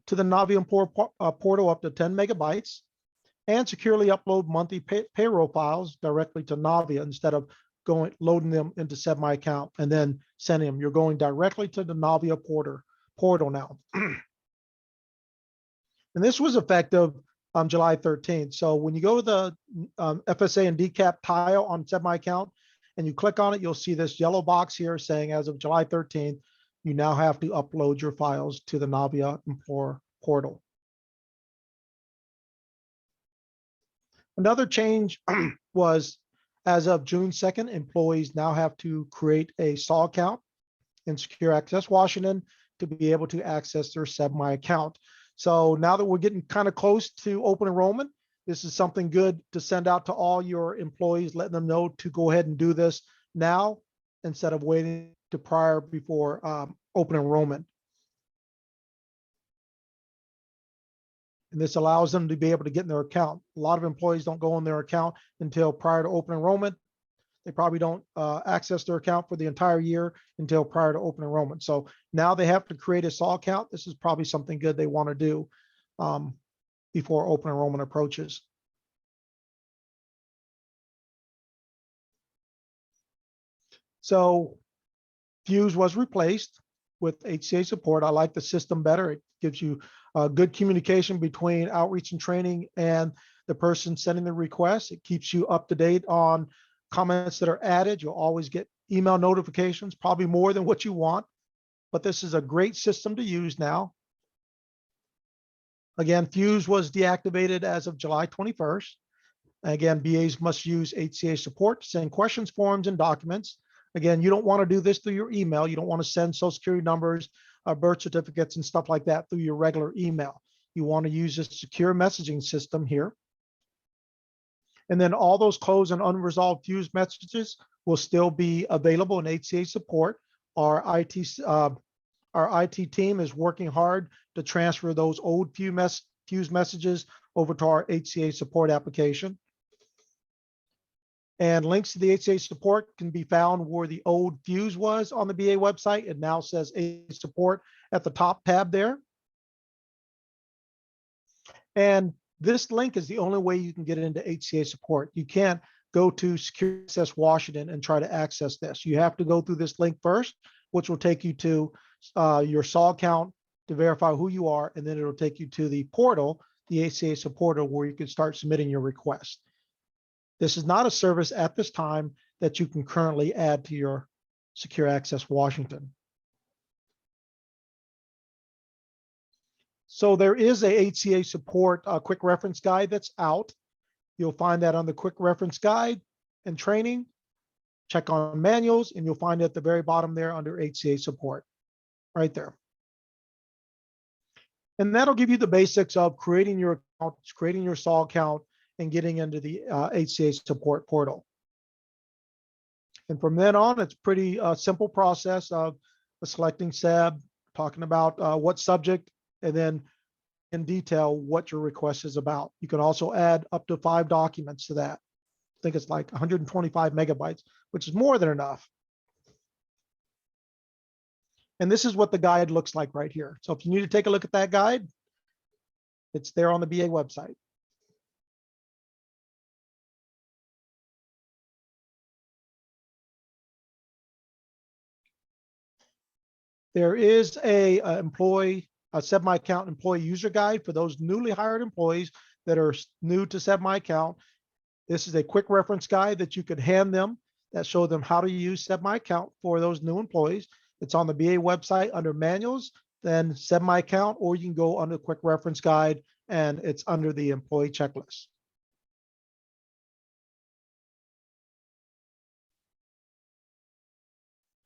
to the Navia Employer portal up to 10 megabytes and securely upload monthly payroll files directly to Navia instead of loading them into SEBB My Account and then sending them. You're going directly to the Navia portal now. And this was effective July 13th. So when you go to the FSA and DCAP tile on SEBB My Account and you click on it, you'll see this yellow box here saying as of July 13th, you now have to upload your files to the Navia Employer portal. Another change was as of June 2nd, employees now have to create a SAW account in Secure Access Washington to be able to access their SEBB My Account. So now that we're getting kind of close to open enrollment, this is something good to send out to all your employees, letting them know to go ahead and do this now instead of waiting to prior before open enrollment. And this allows them to be able to get in their account. A lot of employees don't go in their account until prior to open enrollment. They probably don't access their account for the entire year until prior to open enrollment. So now they have to create a SAW account. This is probably something good they want to do before open enrollment approaches. So Fuse was replaced with HCA support. I like the system better. It gives you good communication between outreach and training and the person sending the request. It keeps you up to date on comments that are added. You'll always get email notifications, probably more than what you want, but this is a great system to use now. Again, Fuse was deactivated as of July 21st. Again, BAs must use HCA support to send questions, forms, and documents. Again, you don't want to do this through your email. You don't want to send social security numbers, birth certificates, and stuff like that through your regular email. You want to use a secure messaging system here. And then all those closed and unresolved Fuse messages will still be available in HCA support. Our IT team is working hard to transfer those old Fuse messages over to our HCA support application. And links to the HCA support can be found where the old Fuse was on the BA website. It now says HCA support at the top tab there. And this link is the only way you can get into HCA support. You can't go to Secure Access Washington and try to access this. You have to go through this link first, which will take you to your SAW account to verify who you are, and then it'll take you to the portal, the HCA support portal, where you can start submitting your request. This is not a service at this time that you can currently add to your Secure Access Washington. So there is a HCA support quick reference guide that's out. You'll find that on the quick reference guide and training. Check on manuals, and you'll find it at the very bottom there under HCA support, right there. And that'll give you the basics of creating your account, creating your SAW account, and getting into the HCA support portal. And from then on, it's pretty simple process of selecting SEBB, talking about what subject, and then in detail what your request is about. You can also add up to 5 documents to that. I think it's like 125 megabytes, which is more than enough. And this is what the guide looks like right here. So if you need to take a look at that guide, it's there on the BA website. There is a SEBB My Account employee user guide for those newly hired employees that are new to SEBB My Account. This is a quick reference guide that you could hand them that show them how to use SEBB My Account for those new employees. It's on the BA website under manuals, then SEBB My Account, or you can go under quick reference guide and it's under the employee checklist.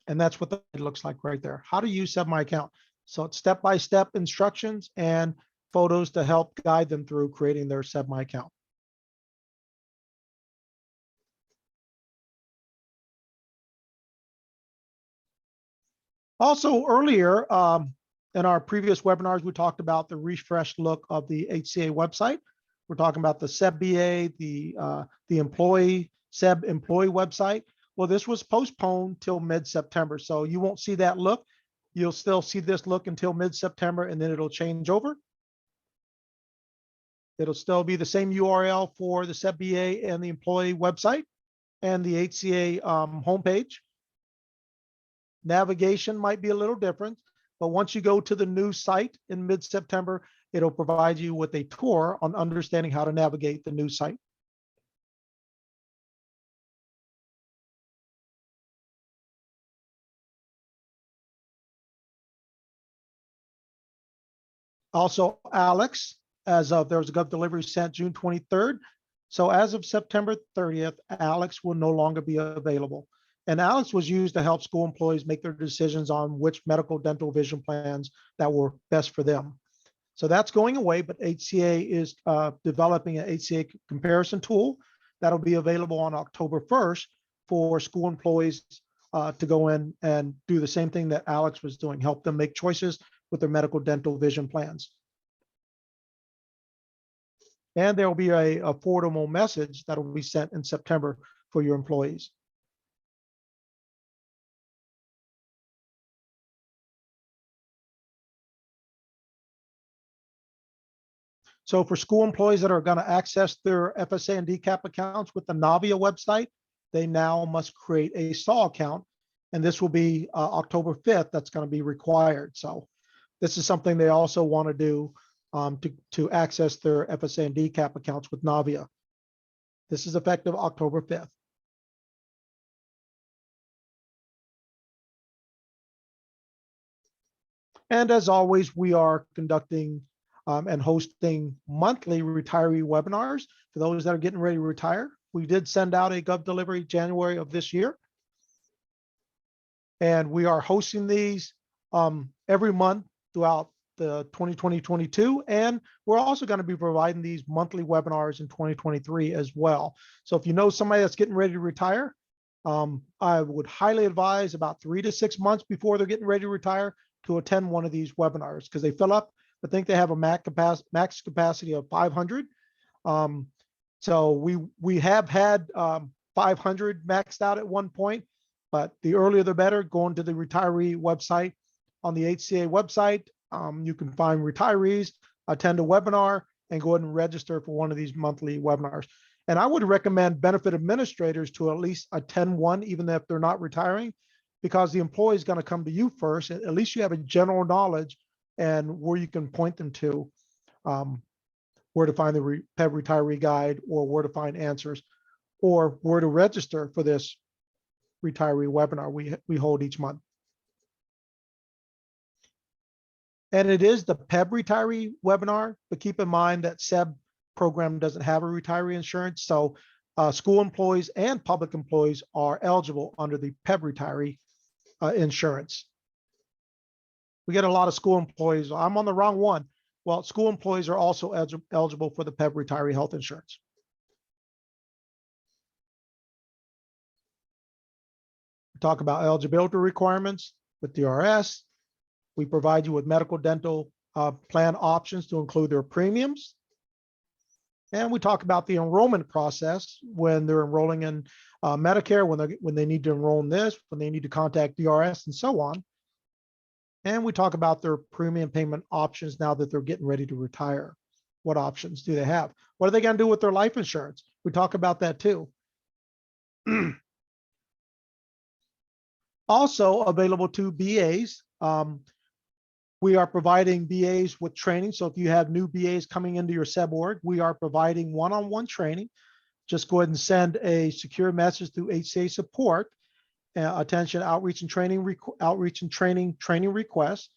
And that's what it looks like right there. How to use SEBB My Account. So it's step-by-step instructions and photos to help guide them through creating their SEBB My Account. Also earlier in our previous webinars, we talked about the refreshed look of the HCA website. We're talking about the SEBB BA, the employee SEBB employee website. Well, this was postponed till mid-September, so you won't see that look. You'll still see this look until mid-September, and then it'll change over. It'll still be the same URL for the SEBB BA and the employee website and the HCA homepage. Navigation might be a little different, but once you go to the new site in mid-September, it'll provide you with a tour on understanding how to navigate the new site. Also, Alex, as of there was a Gov delivery sent June 23rd. So as of September 30th, Alex will no longer be available. And Alex was used to help school employees make their decisions on which medical, dental, vision plans that were best for them. So that's going away, but HCA is developing an HCA comparison tool that'll be available on October 1st for school employees to go in and do the same thing that Alex was doing, help them make choices with their medical, dental, vision plans. And there will be a affordable message that will be sent in September for your employees. So for school employees that are going to access their FSA and DCAP accounts with the Navia website, they now must create a SAW account. And this will be October 5th, that's going to be required. So this is something they also want to do to access their FSA and DCAP accounts with Navia. This is effective October 5th. And as always, we are conducting and hosting monthly retiree webinars for those that are getting ready to retire. We did send out a Gov delivery January of this year. And we are hosting these every month throughout the 2020-22. And we're also going to be providing these monthly webinars in 2023 as well. So if you know somebody that's getting ready to retire, I would highly advise about 3 to 6 months before they're getting ready to retire to attend one of these webinars because they fill up. I think they have a max capacity of 500. So we have had 500 maxed out at one point, but the earlier the better. Going to the retiree website on the HCA website, you can find retirees, attend a webinar, and go ahead and register for one of these monthly webinars. And I would recommend benefit administrators to at least attend one, even if they're not retiring, because the employee is going to come to you first. At least you have a general knowledge and where you can point them to, where to find the PEB retiree guide, or where to find answers, or where to register for this retiree webinar we hold each month. And it is the PEB retiree webinar, but keep in mind that SEBB program doesn't have a retiree insurance. So school employees and public employees are eligible under the PEB retiree insurance. We get a lot of school employees. I'm on the wrong one. Well, school employees are also eligible for the PEB retiree health insurance. We talk about eligibility requirements with DRS. We provide you with medical dental plan options to include their premiums. And we talk about the enrollment process when they're enrolling in Medicare, when they need to enroll in this, when they need to contact DRS and so on. And we talk about their premium payment options now that they're getting ready to retire. What options do they have? What are they going to do with their life insurance? We talk about that too. Also available to BAs We are providing BAs with training. So if you have new BAs coming into your SEBB org, we are providing one-on-one training. Just go ahead and send a secure message through HCA support, attention outreach and training requests,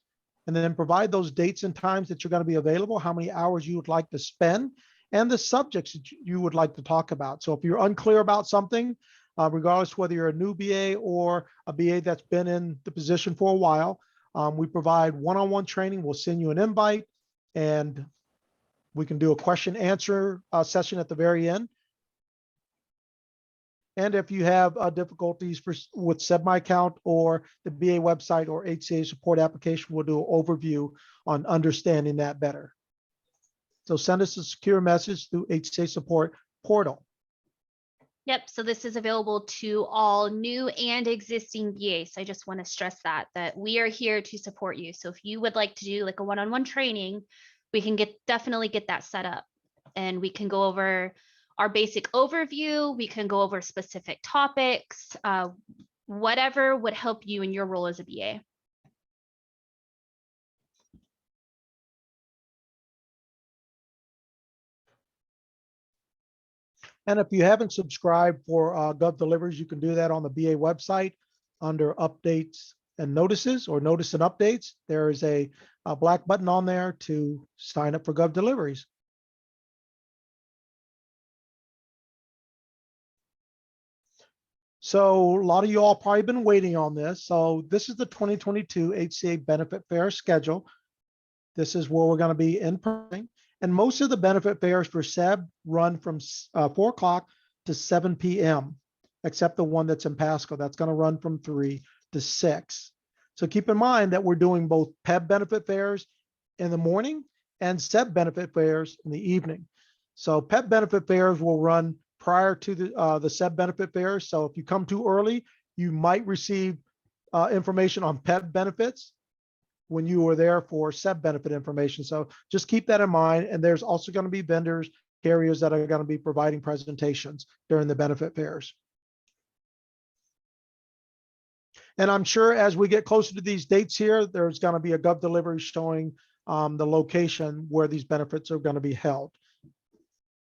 and then provide those dates and times that you're going to be available, how many hours you would like to spend, and the subjects that you would like to talk about. So if you're unclear about something, regardless whether you're a new BA or a BA that's been in the position for a while, we provide one-on-one training. We'll send you an invite, and we can do a question answer session at the very end. And if you have difficulties with SEBB My Account or the BA website or HCA support application, we'll do an overview on understanding that better. So send us a secure message through HCA support portal. Yep, so this is available to all new and existing BAs. I just want to stress that we are here to support you. So if you would like to do like a one-on-one training, we can definitely get that set up, and we can go over our basic overview. We can go over specific topics, whatever would help you in your role as a BA. And if you haven't subscribed for Gov Delivers, you can do that on the BA website under updates and notices, or notice and updates. There is a black button on there to sign up for Gov Deliveries. So a lot of you all probably been waiting on this. So this is the 2022 HCA benefit fair schedule. This is where we're going to be in person. And most of the benefit fairs for SEBB run from 4 o'clock to 7 p.m., except the one that's in Pasco. That's going to run from 3 to 6. So keep in mind that we're doing both PEB benefit fairs in the morning and SEBB benefit fairs in the evening. So PEB benefit fairs will run prior to the SEBB benefit fairs. So if you come too early, you might receive information on PEB benefits when you were there for SEBB benefit information. So just keep that in mind. And there's also going to be vendors, carriers that are going to be providing presentations during the benefit fairs. And I'm sure as we get closer to these dates here, there's going to be a Gov Delivery showing the location where these benefits are going to be held.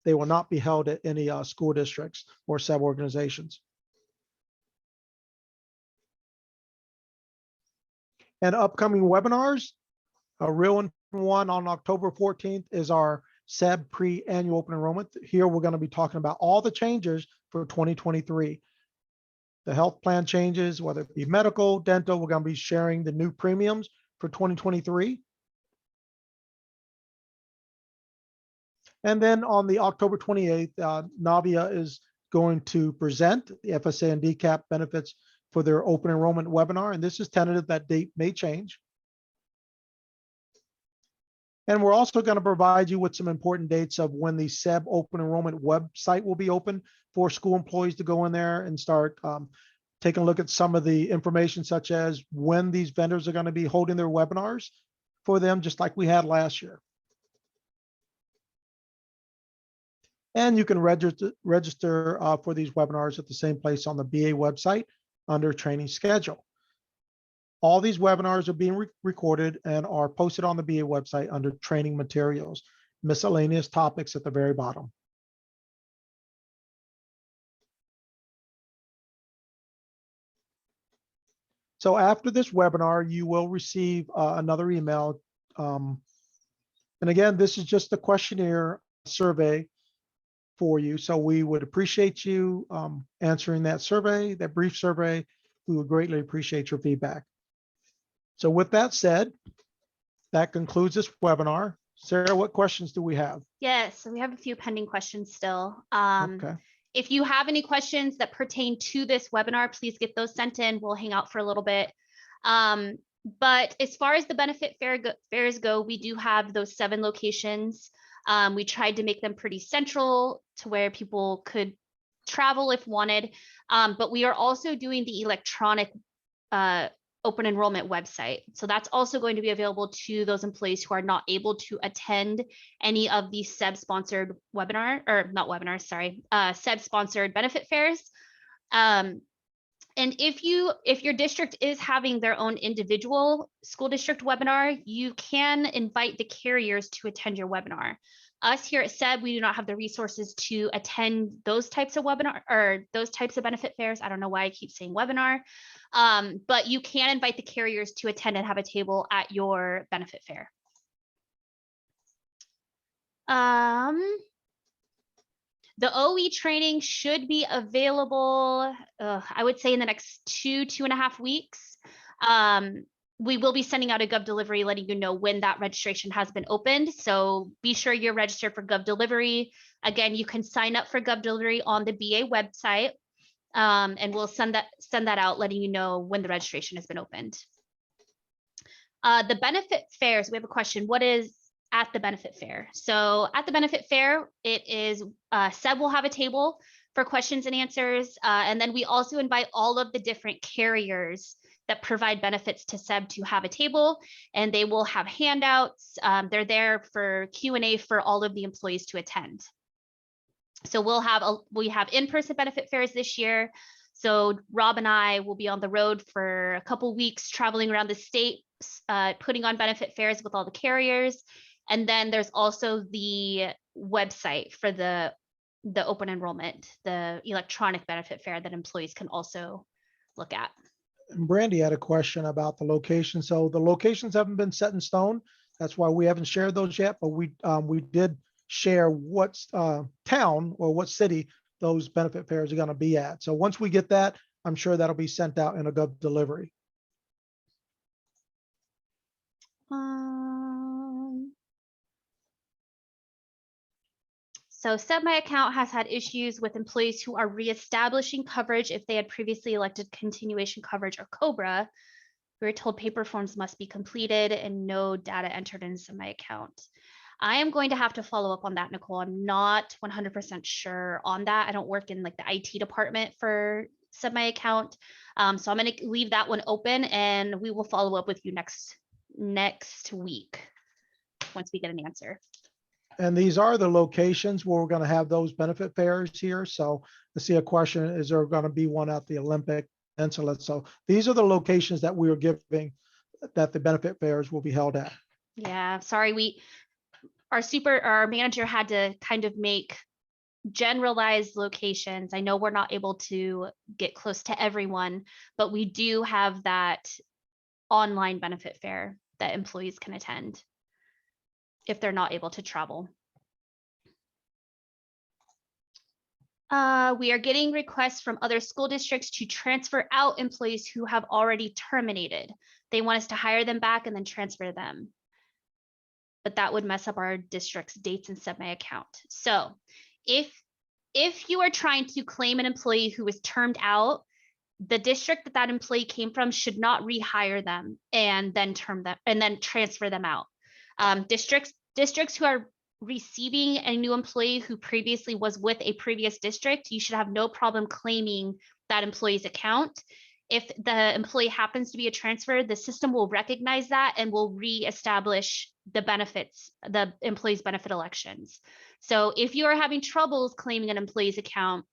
They will not be held at any school districts or SEBB organizations. And upcoming webinars, a real one on October 14th is our SEBB pre-annual open enrollment. Here we're going to be talking about all the changes for 2023. The health plan changes, whether it be medical, dental, we're going to be sharing the new premiums for 2023. And then on the October 28th, Navia is going to present the FSA and DCAP benefits for their open enrollment webinar. And this is tentative, that date may change. And we're also going to provide you with some important dates of when the SEBB open enrollment website will be open for school employees to go in there and start taking a look at some of the information, such as when these vendors are going to be holding their webinars for them, just like we had last year. And you can register for these webinars at the same place on the BA website under training schedule. All these webinars are being recorded and are posted on the BA website under training materials, miscellaneous topics at the very bottom. So after this webinar, you will receive another email. And again, this is just a questionnaire survey for you. So we would appreciate you answering that survey, that brief survey. We would greatly appreciate your feedback. So with that said, that concludes this webinar. Sarah, what questions do we have? Yes, so we have a few pending questions still. Okay. If you have any questions that pertain to this webinar, please get those sent in. We'll hang out for a little bit. But as far as the benefit fairs go, we do have those 7 locations. We tried to make them pretty central to where people could travel if wanted. But we are also doing the electronic open enrollment website. So that's also going to be available to those employees who are not able to attend any of the SEBB sponsored webinar, or not webinars, sorry, SEBB sponsored benefit fairs. And if your district is having their own individual school district webinar, you can invite the carriers to attend your webinar. Us here at SEBB, we do not have the resources to attend those types of webinar or those types of benefit fairs. I don't know why I keep saying webinar, but you can invite the carriers to attend and have a table at your benefit fair. The OE training should be available, I would say in the next 2.5 weeks. We will be sending out a Gov Delivery letting you know when that registration has been opened. So be sure you're registered for Gov Delivery. Again, you can sign up for Gov Delivery on the BA website, and we'll send that out letting you know when the registration has been opened. The benefit fairs, we have a question. What is at the benefit fair? So at the benefit fair, it is SEBB will have a table for questions and answers. And then we also invite all of the different carriers that provide benefits to SEBB to have a table, and they will have handouts. They're there for Q&A for all of the employees to attend. So we have in-person benefit fairs this year. So Rob and I will be on the road for a couple weeks traveling around the state, putting on benefit fairs with all the carriers. And then there's also the website for the open enrollment, the electronic benefit fair that employees can also look at. And Brandy had a question about the location. So the locations haven't been set in stone. That's why we haven't shared those yet, but we did share what town or what city those benefit fairs are going to be at. So once we get that, I'm sure that'll be sent out in a Gov Delivery. So SEBB My Account has had issues with employees who are reestablishing coverage if they had previously elected continuation coverage or COBRA. We were told paper forms must be completed and no data entered into My Account. I am going to have to follow up on that, Nicole. I'm not 100% sure on that. I don't work in like the IT department for SEBB My Account. So I'm going to leave that one open, and we will follow up with you next week once we get an answer. And these are the locations where we're going to have those benefit fairs here. So I see a question, is there going to be one at the Olympic Peninsula? So these are the locations that we are giving that the benefit fairs will be held at. Yeah, sorry, our manager had to kind of make generalized locations. I know we're not able to get close to everyone, but we do have that online benefit fair that employees can attend if they're not able to travel. We are getting requests from other school districts to transfer out employees who have already terminated. They want us to hire them back and then transfer them. But that would mess up our district's dates and SEBB My Account. So if you are trying to claim an employee who was termed out, the district that employee came from should not rehire them and then transfer them out. Districts who are receiving a new employee who previously was with a previous district, you should have no problem claiming that employee's account. If the employee happens to be a transfer, the system will recognize that and will reestablish the benefits, the employee's benefit elections. So if you are having troubles claiming an employee's account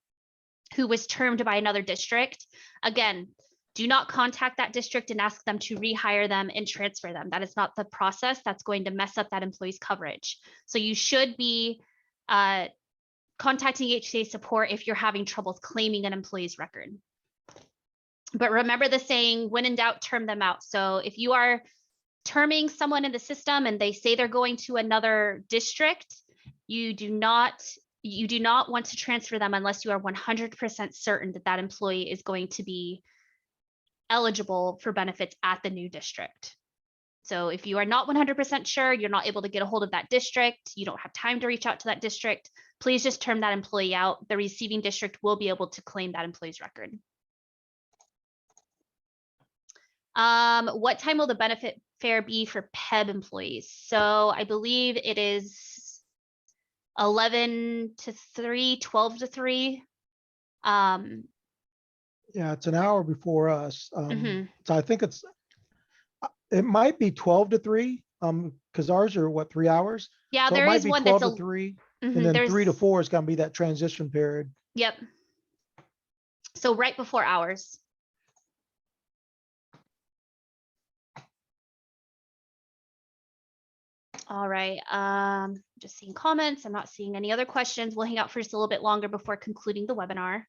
who was termed by another district, again, do not contact that district and ask them to rehire them and transfer them. That is not the process. That's going to mess up that employee's coverage. So you should be contacting HCA support if you're having troubles claiming an employee's record. But remember the saying, when in doubt, term them out. So if you are terming someone in the system and they say they're going to another district, you do not want to transfer them unless you are 100% certain that that employee is going to be eligible for benefits at the new district. So if you are not 100% sure, you're not able to get a hold of that district, you don't have time to reach out to that district, please just term that employee out. The receiving district will be able to claim that employee's record. What time will the benefit fair be for PEB employees? So I believe it is 11 to 3, 12 to 3. Yeah, it's an hour before us. Mhm. So I think it might be 12 to 3, because ours are what, 3 hours? Yeah, So it there might is be one 12 that's to 3, Mhm, and then there's 3 to 4 is going to be that transition period. Yep. So right before hours. All right, just seeing comments. I'm not seeing any other questions. We'll hang out for just a little bit longer before concluding the webinar.